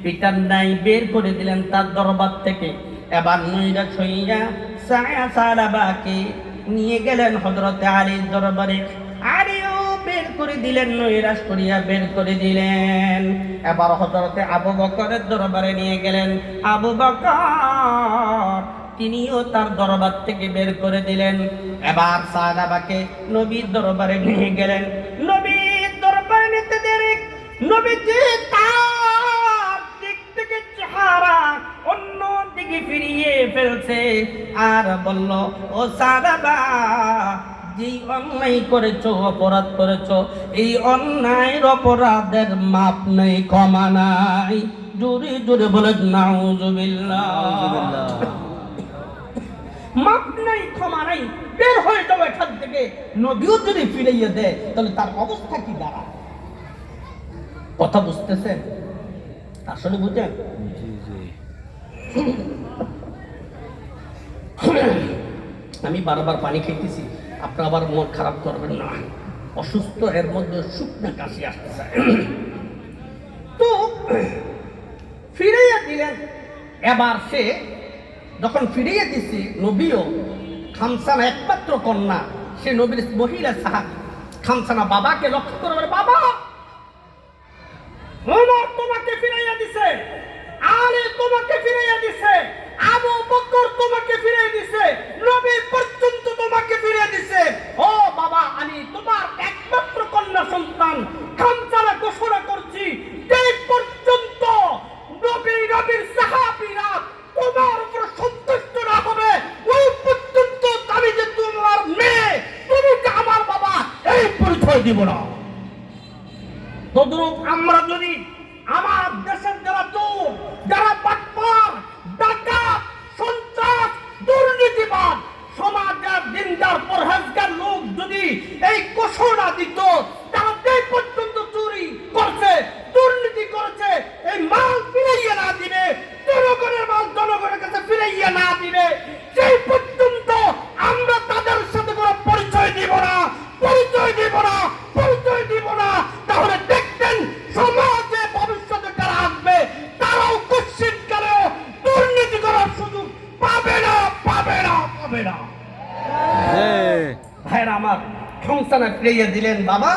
পিটান নাই, বের করে দিলেন তার দরবার থেকে। এবার নৈরাশ হইয়া সালাবাকে নিয়ে গেলেন হযরতে আলীর দরবারে। আলীও বের করে দিলেন, নৈরাশ করিয়া বের করে দিলেন। এবার হযরতে আবু বকরের দরবারে নিয়ে গেলেন। আবু বকর তিনিও তার দরবার থেকে বের করে দিলেন। এবার সাহাবাকে নবীর দরবারে নিয়ে গেলেন। নবীর দরবারে নিতে দেরি নবীজি তার দিক থেকে চেহারা অন্য দিকে ফিরিয়ে ফেলছে আর বলল, ও সাহাবা যেই অন্যায় করেছো, অপরাধ করেছো, এই অন্যায়ের অপরাধের মাপ নেই, ক্ষমা নাই। জোরে জোরে বলে নাউজুবিল্লাহ। মাপ নাই, ক্ষমা নাই, বের হয়ে যাও এখান থেকে। নবীও যদি ফিরাইয়ে দেয় তাহলে তার অবস্থা কি দাঁড়ায়? কথা বুঝতেছেন? আসলে বুঝেন? আমি বারবার পানি খেতেছি, আপনার আবার মন খারাপ করবেন না। অসুস্থ, এর মধ্যে শুকনা কাশি আসতেছে। তো ফিরাইয়া দিলেন। এবার সে যখন ফিরিয়ে দিছি, নবীও খামসানা একমাত্র কন্যা, সে নবীর মহিলা সাহাবী খামসানা বাবাকে লক্ষ্য করে বলে, বাবা ওমর তোমাকে ফিরাইয়া দিছে, আলী তোমাকে ফিরাইয়া দিছে, আবু বকর তোমাকে ফিরিয়ে দিছে, নবী পর্যন্ত তোমাকে ফিরিয়ে দিছে। ও বাবা, আমি তোমার একমাত্র কন্যা সন্তান খামসানা ঘোষণা করছি, যে পর্যন্ত নবীর সাহাবীরা তোমার উপর সন্তুষ্ট না হবে, ওই পর্যন্ত আমি যে তোমার মেয়ে, তুমি যে আমার বাবা, এই পরিচয় দিব না। তদ্রূপ আমরা যদি আমার দেশের যারা চোর, যারা বাটপার, ডাকাত, সন্ত্রাস, দুর্নীতিবাদ, সমাজের দিনদার পরহেজগার লোক যদি এই ঘোষণা দিত, তারা যে পর্যন্ত চুরি করছে, দুর্নীতি করেছে, এই মাল ফিরাইয়া না দিবে, জনগণের মাল জনগণের কাছে ফিরাইয়া না দিবে, সেই পর্যন্ত আমরা তাদের সাথে কোনো পরিচয় দিব না, পরিচয় দিব না, পরিচয় দিব না। তাহলে দেখতেন সমাজে ভবিষ্যতে যারা আসবে, তারাও কুৎসিতকালেও দুর্নীতি করার সুযোগ পাবে না, পাবে না, পাবে না। ভাইরা আমার, খামসানা ফিরিয়ে দিলেন, বাবা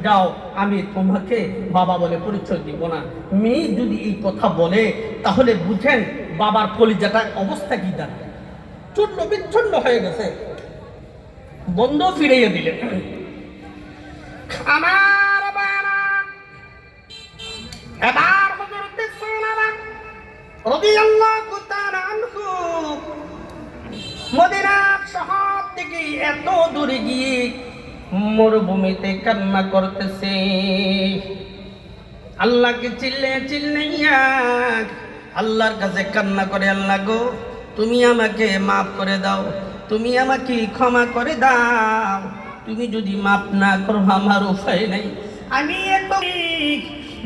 যাও, আমি তোমাকে বাবা বলে পরিচয় দিব না। মেয়ে যদি এই কথা বলে, তাহলে বুঝেন বাবার কলিজাটা অবস্থা কি দাঁড়ায়, চূর্ণ বিচ্ছন্ন হয়ে গেছে। বন্ধ ফিরিয়ে দিলেন। আমার বাবা এবার হযরত সালামা রাদিয়াল্লাহু তাআলা আনহু মদিনার শহর থেকে এত দূরে গিয়ে মরুভূমিতে কান্না করতেছে, আল্লাহকে চিল্লাইয়া আল্লাহর কাছে কান্না করে, আল্লাহ গো, তুমি আমাকে মাফ করে দাও, তুমি আমাকে ক্ষমা করে দাও, তুমি যদি মাফ না করো আমার উপায় নাই, আমি এত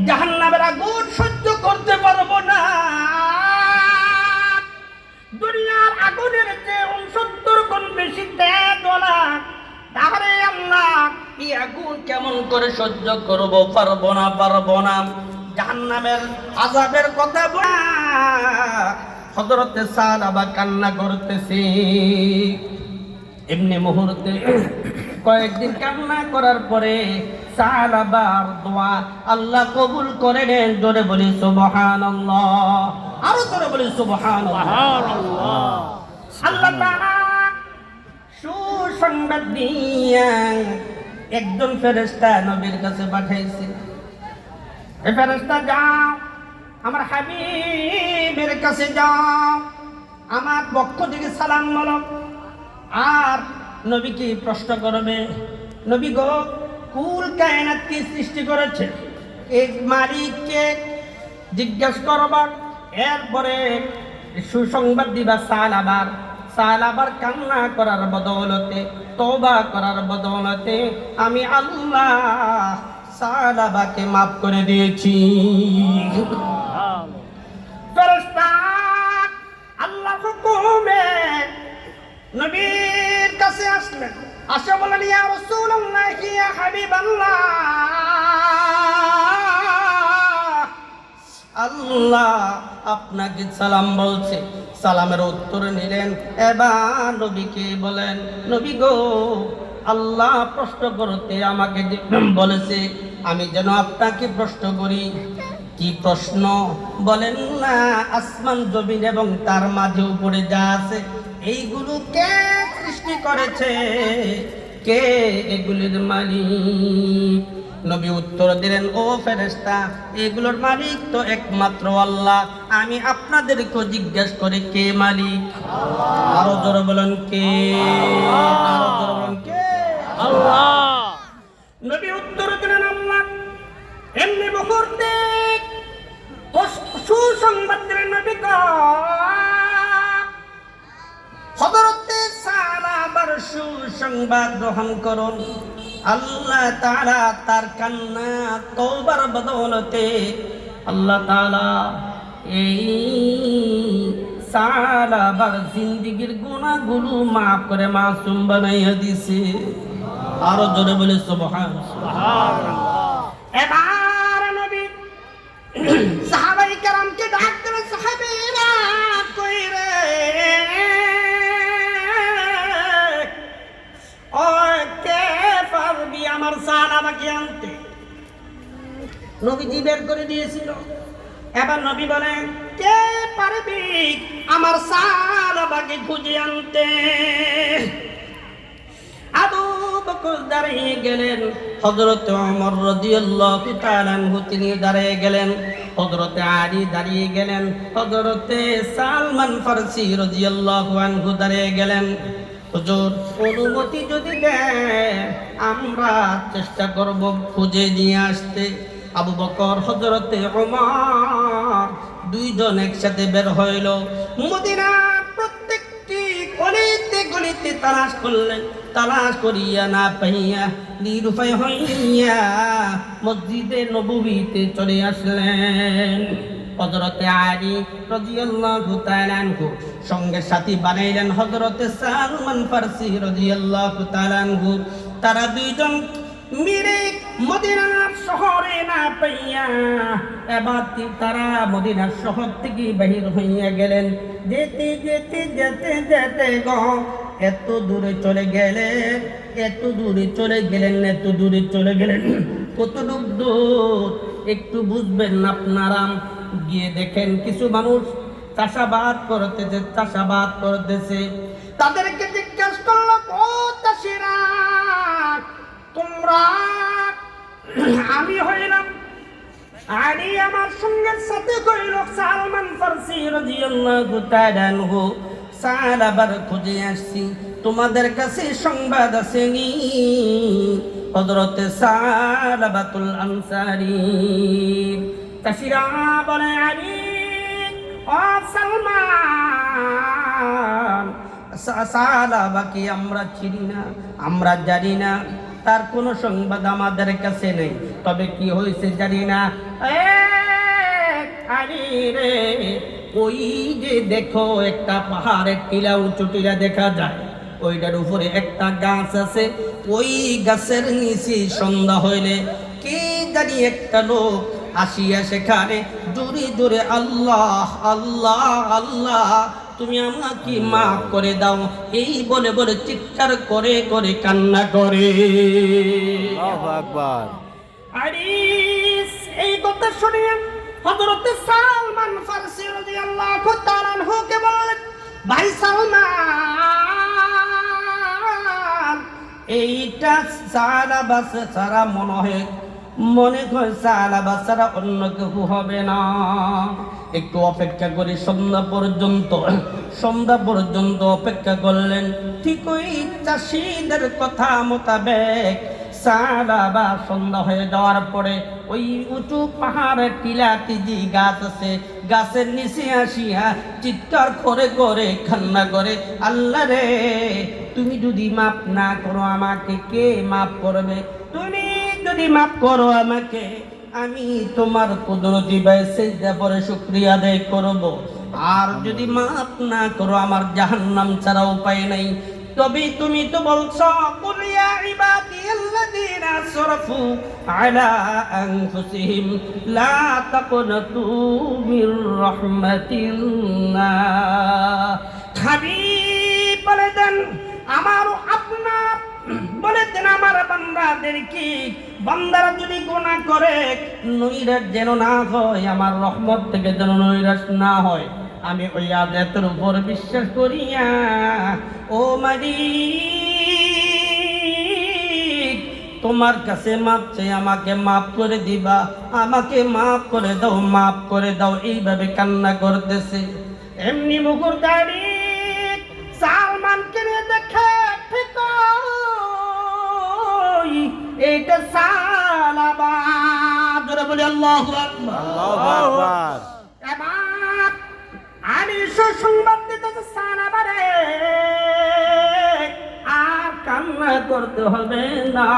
জাহান্নামের আগুন সহ্য করতে পারবো না। দুনিয়ার আগুনের চেয়ে 69 গুণ বেশি তেজওয়ালা, তাহলে আল্লাহ এই আগুন কেমন করে সহ্য করব, পারবো না, পারবো না। জাহান্নামের আযাবের কথা বলা হযরত সালামা কান্না করতেছে। এমনি মুহূর্তে কয়েকদিন কান্না করার পরে সালামার দোয়া আল্লাহ কবুল করে নেন। জোরে বলি সুবহানাল্লাহ, আরো জোরে বলি সুবহানাল্লাহ। আল্লাহ তাআলা সুসংবাদ দিয়া একজন ফেরেশতা নবীর কাছে পাঠাইছে। এই ফেরেশতা, যাও আমার হাবিবের কাছে যাও, আমার পক্ষ থেকে সালাম বলো, আর নবীকে প্রশ্ন করবে, নবী গো, কুল কায়নাত কি সৃষ্টি করেছে এই মালিককে জিজ্ঞাসা করবা। এরপরে সুসংবাদ দিবা সালাবার কান্না করার বদৌলতে, তওবা করার বদৌলতে আমি আল্লাহ সালাবাকে মাফ করে দিয়েছি। ফেরেশতা আল্লাহ হুকুমে নবীর কাছে আসলেন, আসে বলেন, ইয়া রাসূলুল্লাহ, ইয়া হাবিবাল্লাহ, আল্লাহ আপনাকে সালাম বলছে। সালামের উত্তর নিলেন। এবার নবীকে বলেন, নবী গো, আল্লাহ প্রশ্ন করতে আমাকে বলেছে, আমি যেন আপনাকে প্রশ্ন করি। কি প্রশ্ন বলেন না? আসমান জমিন এবং তার মাঝে উপরে যা আছে, এইগুলো কে সৃষ্টি করেছে, কে এগুলির মালিক? নবী উত্তর দিলেন, ও ফেরেশতা, এগুলোর মালিক তো একমাত্র আল্লাহ। আমি আপনাদেরকে জিজ্ঞেস করে, কে মালিক? আরো জোরে বলেন, কে? আরো জোরে বলেন, কে? আল্লাহ। নবী উত্তর দিলেন, আল্লাহ। এমনি মুহূর্তে সুসংবাদ দিলেন নবী, হযরত সালামার সুসংবাদ গ্রহণ করুন। আল্লাহ তাআলা তার কান্না তওবার বদৌলতে আল্লাহ তাআলা এই সালাবার জিন্দিগির গুনাহগুলো মাফ করে মাসুম বানাইয়া দিছে। আরো জোরে বলে সুবহানাল্লাহ। এবার নবী সাহাবায়ে কেরামকে ডাক দিলেন, সাহাবীরা কই রে, ও কে পারবি আমার সাহাবাকে আনতে? নবীজি বের করে দিয়েছিল। এবার নবী বলেন, কে পারবি আমার সাহাবাকে খুঁজে আনতে? আবু বকর দাঁড়িয়ে গেলেন, হযরত ওমর রাদিয়াল্লাহু তাআলা আনহু তিনি দাঁড়িয়ে গেলেন, হযরত আলী দাঁড়িয়ে গেলেন, হযরত সালমান ফারসি রাদিয়াল্লাহু আনহু দাঁড়িয়ে গেলেন। হুজুর অনুমতি যদি দেন আমরা চেষ্টা করব খুঁজে নিয়ে আসতে। আবু বকর হযরতে ওমর দুইজন একসাথে বের হইল, মদিনার প্রত্যেকটি গলিতে গলিতে তালাশ করলেন। তালাশ করিয়া না পাইয়া নিরুপায় হইয়া মসজিদে নববীতে চলে আসলেন। হযরতে আলী রাদিয়াল্লাহু তাআলা আনহু সঙ্গে সাথী বানাইলেন হযরতে সালমান ফারসি রাদিয়াল্লাহু তাআলা আনহু। তারা দুইজন মিলে মদিনার শহরে না পাইয়া এবার তারা মদিনার শহর থেকে বাহির হইয়া গেলেন। যেতে যেতে যেতে যেতে গো এত দূরে চলে গেলেন, এত দূরে চলে গেলেন, এত দূরে চলে গেলেন। কতটুক দূর একটু বুঝবেন আপনারা। গিয়ে দেখেন কিছু মানুষ চাষাবাদ করতেছে। তাদেরকে জিজ্ঞাসা করলো, ও চাষিরা তোমরা? আমি হইলাম আলী, আমার সঙ্গে সাথে কইল সালমান ফারসি রাদিয়াল্লাহু তাআলা আনহু, সালাবার খুঁজে আসছি, তোমাদের কাছে সংবাদ আছে নি? হযরতে সালাবাতুল আনসারী চাষিরা বলে, আলী ও সালমান, সালাবাকে আমরা চিনি না, আমরা জানি না, তার কোনো সংবাদ আমাদের কাছে নেই। তবে কি হয়েছে জানি না। আলী রে, ওই যে দেখো একটা পাহাড়ের টিলা, উঁচু টিলা দেখা যায়, ওইটার উপরে একটা গাছ আছে। ওই গাছের নিচে সন্ধ্যা হইলে কে জানি একটা লোক আসিয়া সেখানে জোরে জোরে আল্লাহ আল্লাহ আল্লাহ তুমি আমাকে মাফ করে দাও এই বলে বলে চিৎকার করে করে কান্না করে। আল্লাহু আকবার। আরে এই কথা শুনে হযরত সালমান ফারসি রাদিয়াল্লাহু তাআলা আনহু কে বলেন, ভাই সালমান, এইটা সালাবা ছাড়া মনে হয় সালাবা ছাড়া অন্য কেউ হবে না। একটু অপেক্ষা করে সন্ধ্যা পর্যন্ত অপেক্ষা করলেন। ঠিক ওই চাষিদের কথা মোতাবেক সালাবা সন্ধ্যা হয়ে যাওয়ার পরে ওই উঁচু পাহাড়ের টিলাতে যে গাছ আছে, গাছের নিচে আসিয়া চিৎকার করে করে কান্না করে, আল্লাহ রে, তুমি যদি মাফ না করো আমাকে কে মাফ করবে? তুমি যদি মাফ করো আমাকে, আমি তোমার কুদরতি ভাই সেজদা পরে শুকরিয়া আদায় করব। আর যদি মাফ না করো আমার জাহান্নাম ছাড়া উপায় নাই। তবে তুমি তো বলছো, কুল ইয়া ইবাদিয়াল্লাযীনা আসরাফু আলা আনফুসিহিম লা তাকনাতু মির রাহমাতিল্লাহ। হাবিব বলে দেন আমারও আপনার, বলে দেন আমার বান্দারা যদি গুনাহ করে নৈরাশ যেন না হয়, আমার রহমত থেকে যেন নৈরাশ না হয়। আমি ওই আয়াতের উপর বিশ্বাস করিয়া ও মালিক তোমার কাছে মাপ চাই, আমাকে মাফ করে দিবা, আমাকে মাফ করে দাও, মাফ করে দাও, এইভাবে কান্না করতেছে। এমনি মুকুর দাড়ি সালমানকে দেখে ঠিক এইটা সালাবা, জোরে বলি আল্লাহু আকবার। আল্লাহু আকবার। এবার আমি সুসংবাদ দিতেছি সালাবারে, আর কান্না করতে হবে না,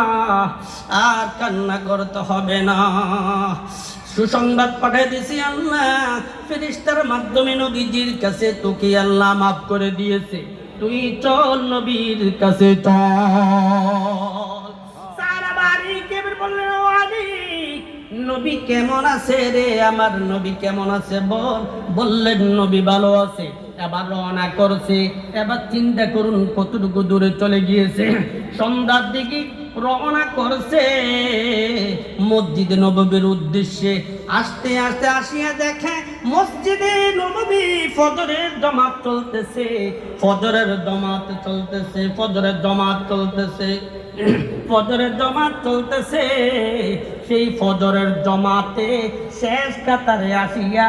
আর কান্না করতে হবে না। সুসংবাদ পাঠিয়ে দিছি আল্লাহ, ফেরেশতার মাধ্যমে নবীজির কাছে তোকে আল্লাহ মাফ করে দিয়েছে, তুই চল নবীর কাছে চল। সারাবারি কেবল বললেন, ও আলী, নবী কেমন আছে রে, আমার নবী কেমন আছে বল। বললেন নবী ভালো আছে। এবার রওনা করছে। এবার চিন্তা করুন কতটুকু দূরে চলে গিয়েছে। সন্ধ্যার দিকে রওনা করছে মসজিদে নববীর উদ্দেশ্যে। আস্তে আস্তে আসিয়া দেখে মসজিদে নববী ফজরের জামাত চলতেছে, ফজরের জামাত চলতেছে, ফজরের জামাত চলতেছে, ফজরের জামাত চলতেছে। সেই ফজরের জামাতে শেষ কাতারে আসিয়া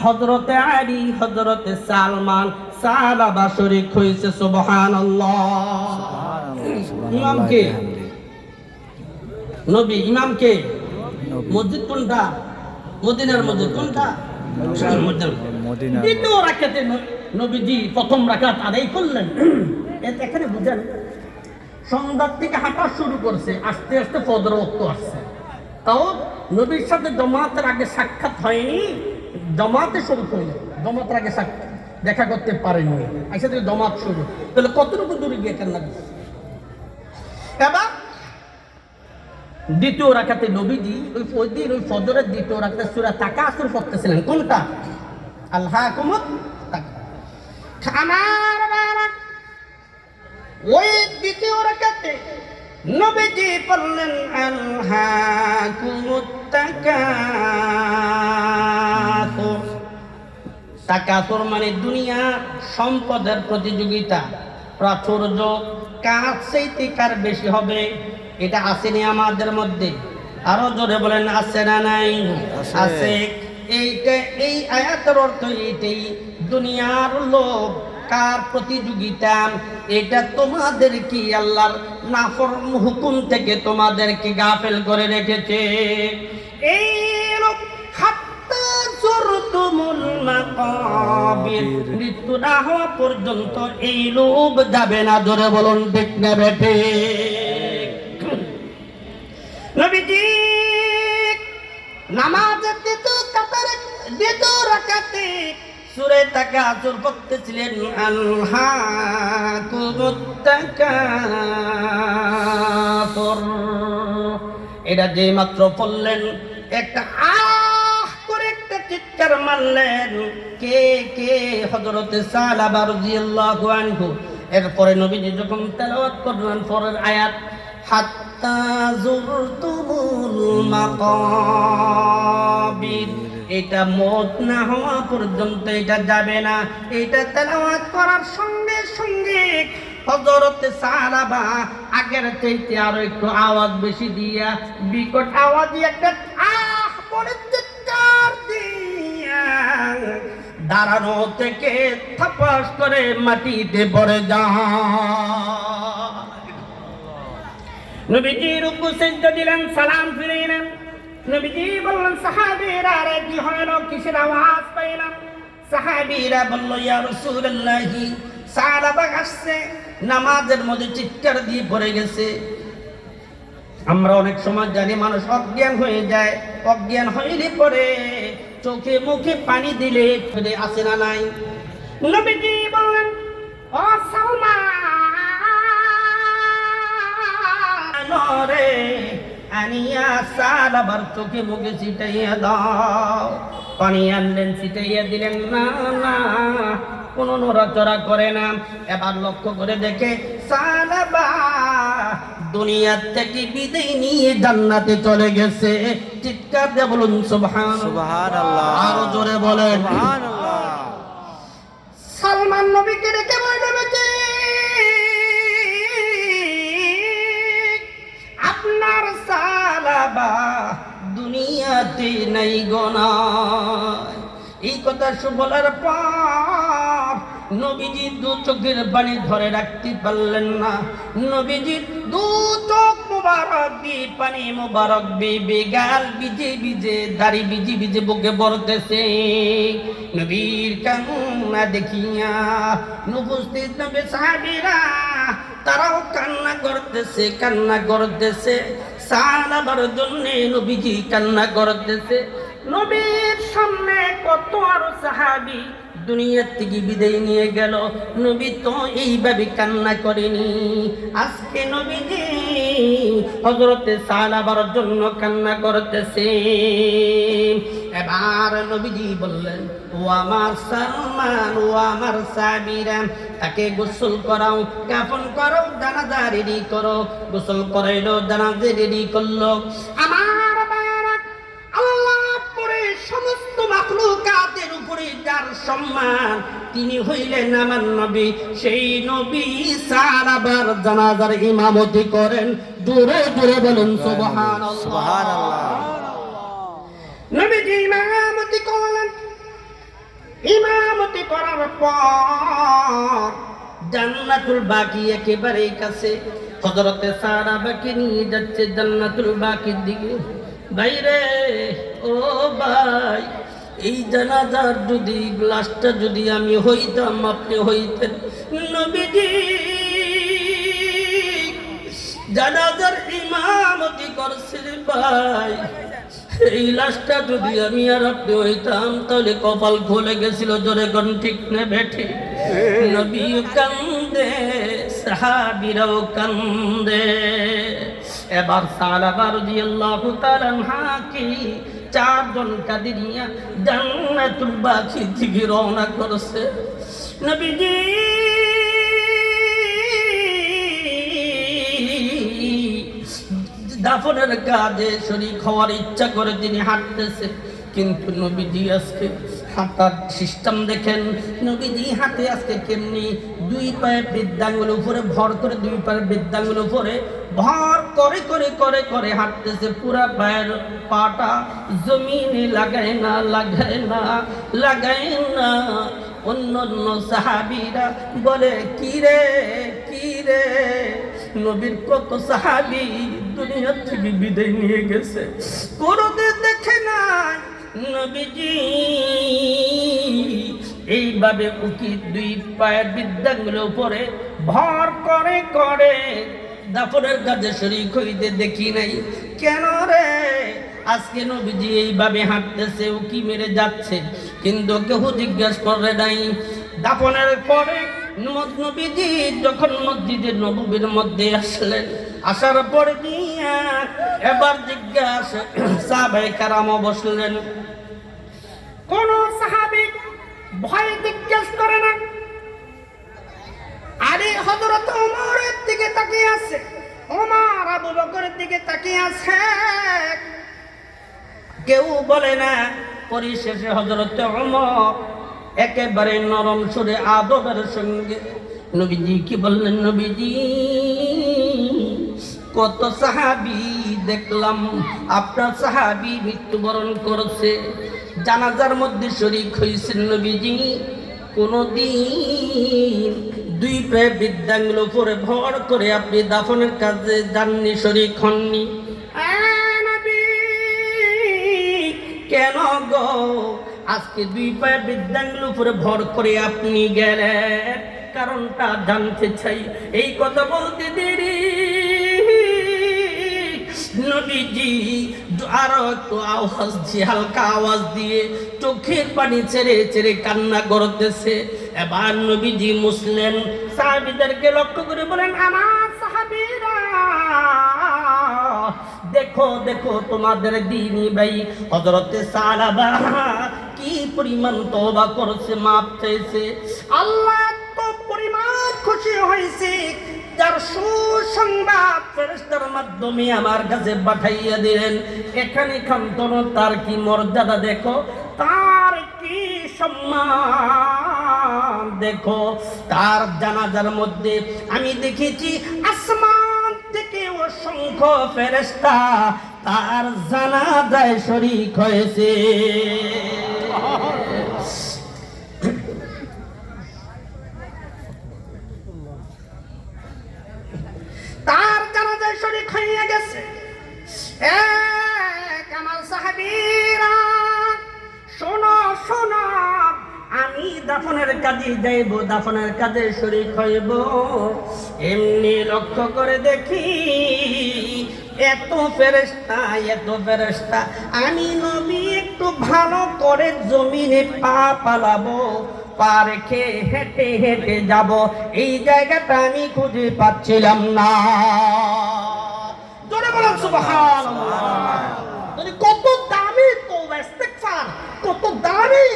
হযরতে আলী, হযরতে সালমান সাহাবা শরীক হয়েছে। সুবহানাল্লাহ। ইমাম কে? নবী। ইমাম কে? মসজিদ কোনটা? মদিনার মসজিদ কোনটা? মদিনা। দ্বিতীয় রাকাতে নবীজি প্রথম রাকাত আদায় করলেন। এখানে বুঝেন, সন্ধ্যার থেকে হাঁটা শুরু করছে, আস্তে আস্তে ফজর ওয়াক্ত আসছে। তাও নবীর সাথে জামাতের আগে সাক্ষাৎ হয়নি, জামাতে শুরু হইল, জামাতের আগে সাক্ষাৎ দেখা করতে পারেনি, আইসা থেকে জামাত শুরু। তাহলে কতটুকু দূরে গিয়ে কেন লাগছে? এবার দ্বিতীয় রাকাতে নবীজি ওই দিন ওই ফজরের দ্বিতীয় রাকাতে সূরা তাকাসুর পড়তেছিলেন। কোনটা? আল্লাহকুমুত তাকাসুর। আমার বাবা, ওই দ্বিতীয় রাকাতে নবীজি পড়লেন আল্লাহকুমুত তাকাসুর। তাকাসুর মানে দুনিয়া সম্পদের প্রতিযোগিতা, প্রাচুর্য, কার চাইতে কার বেশি হবে, এটা আসেনি আমাদের মধ্যে? আরো জোরে বলেন, আছে না নাই? আছে। এইটা, এই আয়াতের অর্থ এইটাই, দুনিয়ার লোভ, কার প্রতিযোগিতা, এটা তোমাদের কি আল্লাহর নাফরমান হুকুম থেকে তোমাদেরকে গাফেল করে রেখেছে। এই লোক হাত্তা জুরতুমুল মাকাবির, মৃত্যু না হওয়া পর্যন্ত এই লোভ যাবে না। জোরে বলুন ঠিক না বেঠে? নবীজি নামাজের দ্বিতীয় রাকাতে সূরা তাকাসুর পড়তেছিলেন আল্লাহকুমুত তাকাসুর। এটা যে মাত্র পড়লেন, একটা আহ করে একটা চিৎকার মারলেন। কে কে? হযরতে সালাবা রাদিয়াল্লাহু আনহু। এরপরে নবীজি যখন তেলাওয়াত করলেন পরের আয়াত, হাত্তা যুরতুমুল মাকাবির, এটা মত না হওয়া পর্যন্ত এটা যাবে না। এটা তেলাওয়াত করার সঙ্গে সঙ্গে হযরতে সাহাবা আগের চাইতে আরো একটু আওয়াজ বেশি দিয়া, বিকট আওয়াজ দিয়ে একটা আহ করে চিৎকার দিয়া দাঁড়ানো থেকে থাপাস করে মাটিতে পড়ে যায়। নবীজি রুকু সিজদা দিলেন, সালাম ফিরাইলেন। নবীজি বললেন সাহাবীরা, আরে কি হলো, কিসের আওয়াজ পাইলাম? সাহাবীরা বলল, ইয়া রাসূলুল্লাহ, সাহাবা আসছে, নামাজের মধ্যে চিৎকার দিয়ে পড়ে গেছে। আমরা অনেক সময় জানি মানুষ অজ্ঞান হয়ে যায়, অজ্ঞান হইলে পরে চোখে মুখে পানি দিলে ফিরে আসে না নাই? নবীজি বললেন, ও সালমান রে, আনিয়া সালাবার চোখে মুখে ছিটাইয়া দাও। পানি আনলেন, ছিটাইয়া দিলেন। না না, কোন নড়াচড়া করে না। এবার লক্ষ্য করে দেখে সালাবা দুনিয়ার থেকে বিদায় নিয়ে জান্নাতে চলে গেছে। চিৎকার দিয়ে বলুন সুবহানাল্লাহ। আরো জোরে বলেন সুবহানাল্লাহ। সালমান নবীকে ডেকে বলেছে, আপনার সালাবা দুনিয়াতে নাই গোনা। এই কথা বলার পর নবীজি দু চোখের পানি ধরে রাখতে পারলেন না। নবীজি দু চোখ মুবারক দিয়ে পানি মুবারক বেবে গাল ভিজে ভিজে, দাড়ি ভিজে ভিজে বুকে পড়তেছে। নবীর কান্না দেখিয়া উপস্থিত নবী সাহাবীরা তারাও কান্না করতেছে। সাহাবার জন্য নবীজি কান্না করতেছে। নবীর সামনে কত আরো সাহাবী দুনিয়ার থেকে বিদায় নিয়ে গেল, নবী তো এইভাবে কান্না করেনি। আজকে নবীজি হযরতে সালাবার জন্য কান্না করতেছে। এবার নবীজি বললেন, ও আমার সালমান, ও আমার সাহাবীরা, তাকে গোসল করাও, কাফন করো, জানাজা রেডি করো। গোসল করাইলো, জানাজা রেডি করলো। আমার বাবারা, আল্লাহ পরে সমস্ত মাখলুকাতের উপরে যার সম্মান, তিনি হইলেন আমার নবী। সেই নবী সাহাবার জানাজার ইমামতি করেন। জোরে জোরে বলুন সুবহানাল্লাহ। সুবহানাল্লাহ। নবীজি ইমামতি করলেন। ইমামতি করার পর জান্নাতুল বাকি একেবারে কাছে, হযরতে সাহাবাকে নিয়ে যাচ্ছে জান্নাতুল বাকির দিকে। বাইরে, ও ভাই, এই জানাজার যদি লাশটা যদি আমি হইতাম, আপনি হইতেন। নবীজি জানাজার ইমামতি করছিলেন। ভাই, এই লাশটা যদি আমি আর আপনি হইতাম, তাহলে কপাল খুলে গেছিল। জোরে কোন ঠিক না বেঠি? নবী কান্দে, সাহাবীরাও কান্দে। এবার সাহাবা রাদিয়াল্লাহু তাআলা আনহাকে চারজন কাদিরিয়া জান্নাতুল বাকি থেকে রওনা করছে। নবীজি দাফনের কাজে শরীক হওয়ার ইচ্ছা করে তিনি হাঁটতেছে, কিন্তু নবীজি আজকে হাঁটার সিস্টেম দেখেন। নবীজি হাঁটে আজকে কেমনি, দুই পায়ে বৃদ্ধাঙ্গুল উপরে ভর করে, দুই পায়ের বৃদ্ধাঙ্গুল উপরে ভর করে করে করে করে হাঁটতেছে। পুরা পায়ের পাটা জমিনে লাগায় না, লাগায় না, লাগায় না। অন্য অন্য সাহাবীরা বলে, কি রে, কি রে, নবীর কত সাহাবী দুনিয়া থেকে বিদায় নিয়ে গেছে, কোনোদিন দেখে নাই নবীজি এইভাবে উকি দুই পায়ের বৃদ্ধাঙ্গুল উপরে ভর করে করে দাফনের কাজে শরীক হইতে দেখি নাই। কেন রে? আজকে নবীজি এইভাবে হাঁটতেছে, উকি মেরে যাচ্ছে, কিন্তু কেউ জিজ্ঞাসা করে নাই। দাফনের পরে নবীজি যখন মসজিদে নববীর মধ্যে আসলেন, আসার পরে দিয়া এবার জিজ্ঞাসা, সাহাবায়ে কেরাম বসলেন। কোন সাহাবী ভয় জিজ্ঞেস করে না। আরে হযরত ওমরের দিকে তাকিয়ে আছে, ওমর আবু বকরের দিকে তাকিয়ে আছে, কেউ বলে না। পরিশেষে হযরত ওমর একেবারে নরম সুরে আদবের সঙ্গে নবীজি কি বললেন, নবীজি কত সাহাবী দেখলাম, আপনার সাহাবী মৃত্যুবরণ করেছে, জানাজার মধ্যে শরীক হয়েছেন। নবীজি কোনদিন দুই পায়ে বৃদ্ধাঙ্গুল উপরে ভর করে আপনি দাফনের কাজে যাননি, শরীক হননি। কেন গো আজকে দুই পায়ে বৃদ্ধাঙ্গুল উপরে ভর করে আপনি গেলেন? কারণটা জানতে চাই। এই কথা বলতে দেরি নবীজি আরো একটু আওয়াজ দিয়ে, হালকা আওয়াজ দিয়ে চোখের পানি ছেড়ে ছেড়ে কান্না করতেছে। এবার নবীজি মুসলেন, সাহাবীদেরকে লক্ষ্য করে বলেন, আমার সাহাবীরা দেখো দেখো তোমাদের দ্বীনি ভাই হযরতে সালাবা কি পরিমাণ তওবা করেছে, মাপ চাইছে। আল্লাহ তো পরিমাণ খুশি হয়েছে, যার সুসংবাদ ফেরেশতার মাধ্যমে আমার কাছে পাঠাইয়া দিলেন। এখানে খান্তন তার কি মর্যাদা দেখো, তার কি সম্মান দেখো। তার জানাজার মধ্যে আমি দেখেছি আসমান থেকে অসংখ্য ফেরেশতা তার জানাজায় শরীক হয়েছে। তার জানাজায় শরীক হয়ে গেছে। এক আমার সাহাবীরা শোনো শোনো, আমি দাফনের কাজে যাইব, দাফনের কাজে শরীক হইব। এমনি লক্ষ্য করে দেখি এত ফেরেশতা, আমি নবী একটু ভালো করে জমিনে পা পালাবো, পা রেখে হেঁটে হেঁটে যাব, এই জায়গাটা আমি খুঁজে পাচ্ছিলাম না। জোরে বলুন সুবহানাল্লাহ। কত দামি তওবা ইস্তিগফার, কত দামি,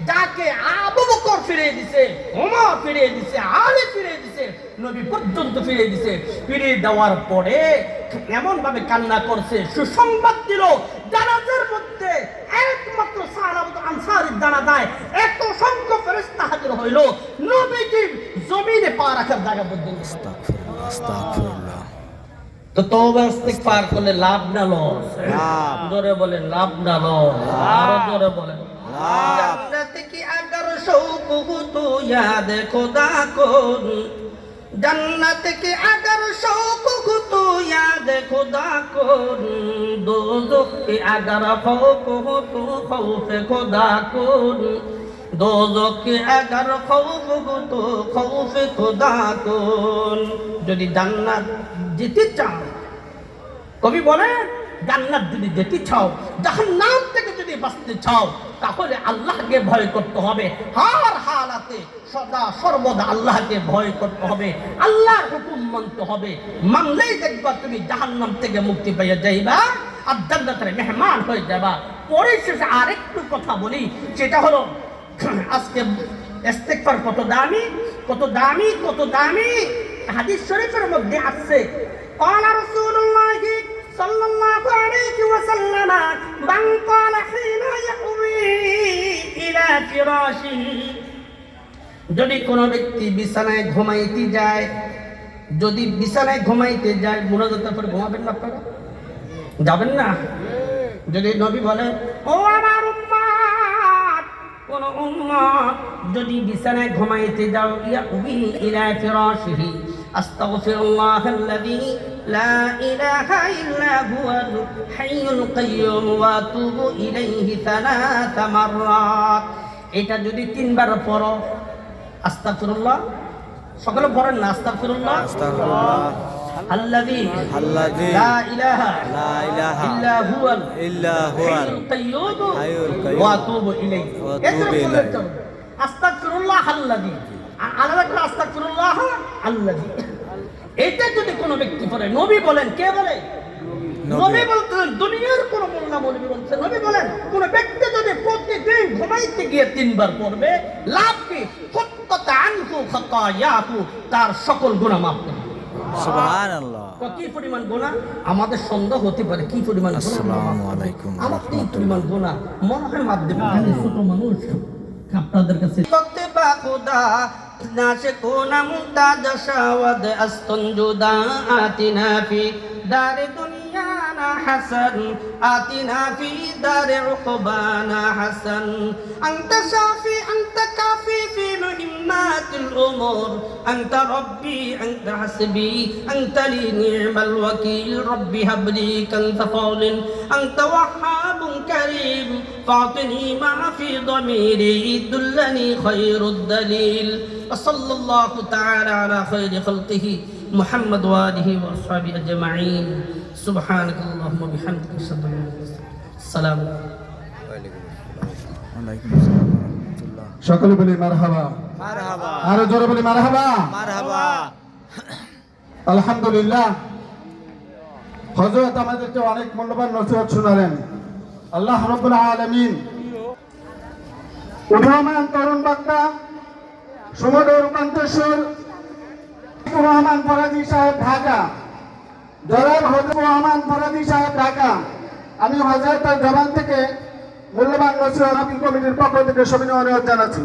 যাকে আবু বকর ফিরিয়ে দিছে, ওমর ফিরিয়ে দিছে, আলী ফিরিয়ে দিছে, নবী পর্যন্ত ফিরিয়ে দিছে। ফিরিয়ে দেওয়ার পরে এমন ভাবে কান্না করছে, সুসংবাদ দিল জানাজার মধ্যে একমাত্র সাহাবাত আনসারী জানাজায় এত সংখ্যক ফেরেশতা হাজির হইল, নবীজি জমিনে পা রাখার জায়গা পর্যন্ত। আস্তাগফিরুল্লাহ, আস্তাগফিরুল্লাহ। তো তওবা ইস্তিগফার করলে লাভ না লস? লাভ। জোরে বলেন লাভ না লস? আরো জোরে বলেন লাভ। जन्नत की अगर शौक हो तो याद खुदा को, जन्नत की अगर शौक हो तो याद खुदा को, दोज़ख की अगर खौफ हो तो खौफ खुदा को, दोज़ख की अगर खौफ हो तो खौफ खुदा को। যদি জান্নাত যেতে চাও, কবি বলে জান্নাত যদি যেতে চাও, জাহান্নাম থেকে যদি বাঁচতে চাও, তাহলে আল্লাহকে ভয় করতে হবে। হার হালাতে সদা সর্বদা আল্লাহকে ভয় করতে হবে, আল্লাহর হুকুম মানতে হবে। মানলেই দেখবা তুমি জাহান্নাম থেকে মুক্তি পেয়ে যাইবা আর জান্নাতের মেহমান হয়ে যাবা। পরিশেষে আরেকটু কথা বলি, সেটা হলো আজকে ইস্তিগফার কত দামি, কত দামি, কত দামি। হাদিস শরীফের মধ্যে আছে, قال رسول الله صلى الله عليه وسلم من قال حين يأوي إلى فراشه, যদি কোনো ব্যক্তি বিছানায় ঘুমাইতে যায়, যদি বিছানায় ঘুমাইতে যায়, মুনাজাতের পর ঘুমাবেন না আপনারা? যাবেন না? যদি নবী বলেন ও আমার উম্মত, কোন উম্মত যদি বিছানায় ঘুমাইতে যাও, ইয়াউবি ইলা ফিরাশিহি আস্তাগফিরুল্লাহাল্লাযী লা ইলাহা ইল্লা হুয়াল হাইয়ুল কাইয়্যুম ওয়া আতুবু ইলাইহি সালাসা মাররাত। এটা যদি তিনবার পড়ো, আস্তাগফিরুল্লাহ, সকলে পড়েন না, আস্তাগফিরুল্লাহ আস্তাগফিরুল্লাহ আল্লাযী আল্লাযী লা ইলাহা লা ইলাহা ইল্লা হুয়াল ইল্লা হুয়াল হাইয়ুল কাইয়্যুম হাইয়ুল কাইয়্যুম ওয়া আতুবু ইলাইহি। ওয়া আতুবু ইলাইহি। আস্তাগফিরুল্লাহ আল্লাযী, আলাদা করে আস্তাগফিরুল্লাহ আল্লাযী। এটা যদি কোনো ব্যক্তি পড়ে, নবী বলেন, কে বলে? নবী বলতেন, দুনিয়ার কোন মোল্লা মৌলবী বলছে, নবী বলেন কোন ব্যক্তি যদি প্রতিদিন ঘুমাইতে গিয়ে তিনবার পড়বে, লাভ কি? কুত্তাত আনহু খাতায়াহু, তার সকল গুনাহ মাফ করে দিবে। সুবহানাল্লাহ। কি পরিমাণ গুনাহ? আমাদের সন্দেহ হতে পারে কি পরিমাণ গুনাহ। আসসালামু আলাইকুম আমার কি পরিমাণ গুনাহ মনে হয় মাফ দেবে। আমি ছোট মানুষ, আপনাদের কাছে করতে বা খোদা নাশকুনা মুতাজ শাওয়াদ আস্তন জুদা আতিনা ফি দারে দুনিয়ানা হাসান আতিনা ফি দারে উকবানা হাসান আনতা শাফি আনতা কাফি ফি মুহিম্মাতিল উমুর আনতা রব্বি আনতা হাসবি আনতা লি নি'মাল ওয়াকিল রব্বি হাবলি কানতা ফাউলিন আনতা ওয়াহাবুন কারীম ফাতিনি মা ফি ضميري دلني خير الدليل وصلى الله تعالى على خير خلقه محمد وآله وأصحابه أجمعين سبحانك اللهم وبحمدك أشهد أن لا إله إلا أنت السلام ওয়ালাইকুম আসসালাম ওয়া রাহমাতুল্লাহ। সকলে বলি মারহাবা, মারহাবা আরো জোরে বলি মারহাবা। মারহাবা। আলহামদুলিল্লাহ, হযরত আমাদেরকে অনেক মূল্যবান নসিহত শোনালেন। আল্লাহ রাব্বুল আলামিন উদীয়মান তরুণ বক্তা সুমধুর কণ্ঠস্বর রহমান ফরাজি সাহেব ঢাকা, জনাব হযরত রহমান ফরাজি সাহেব ঢাকা, আমি হযরতের জবান থেকে মূল্যবান নসিহত কমিটির পক্ষ থেকে সবিনয় অনুরোধ জানাচ্ছি।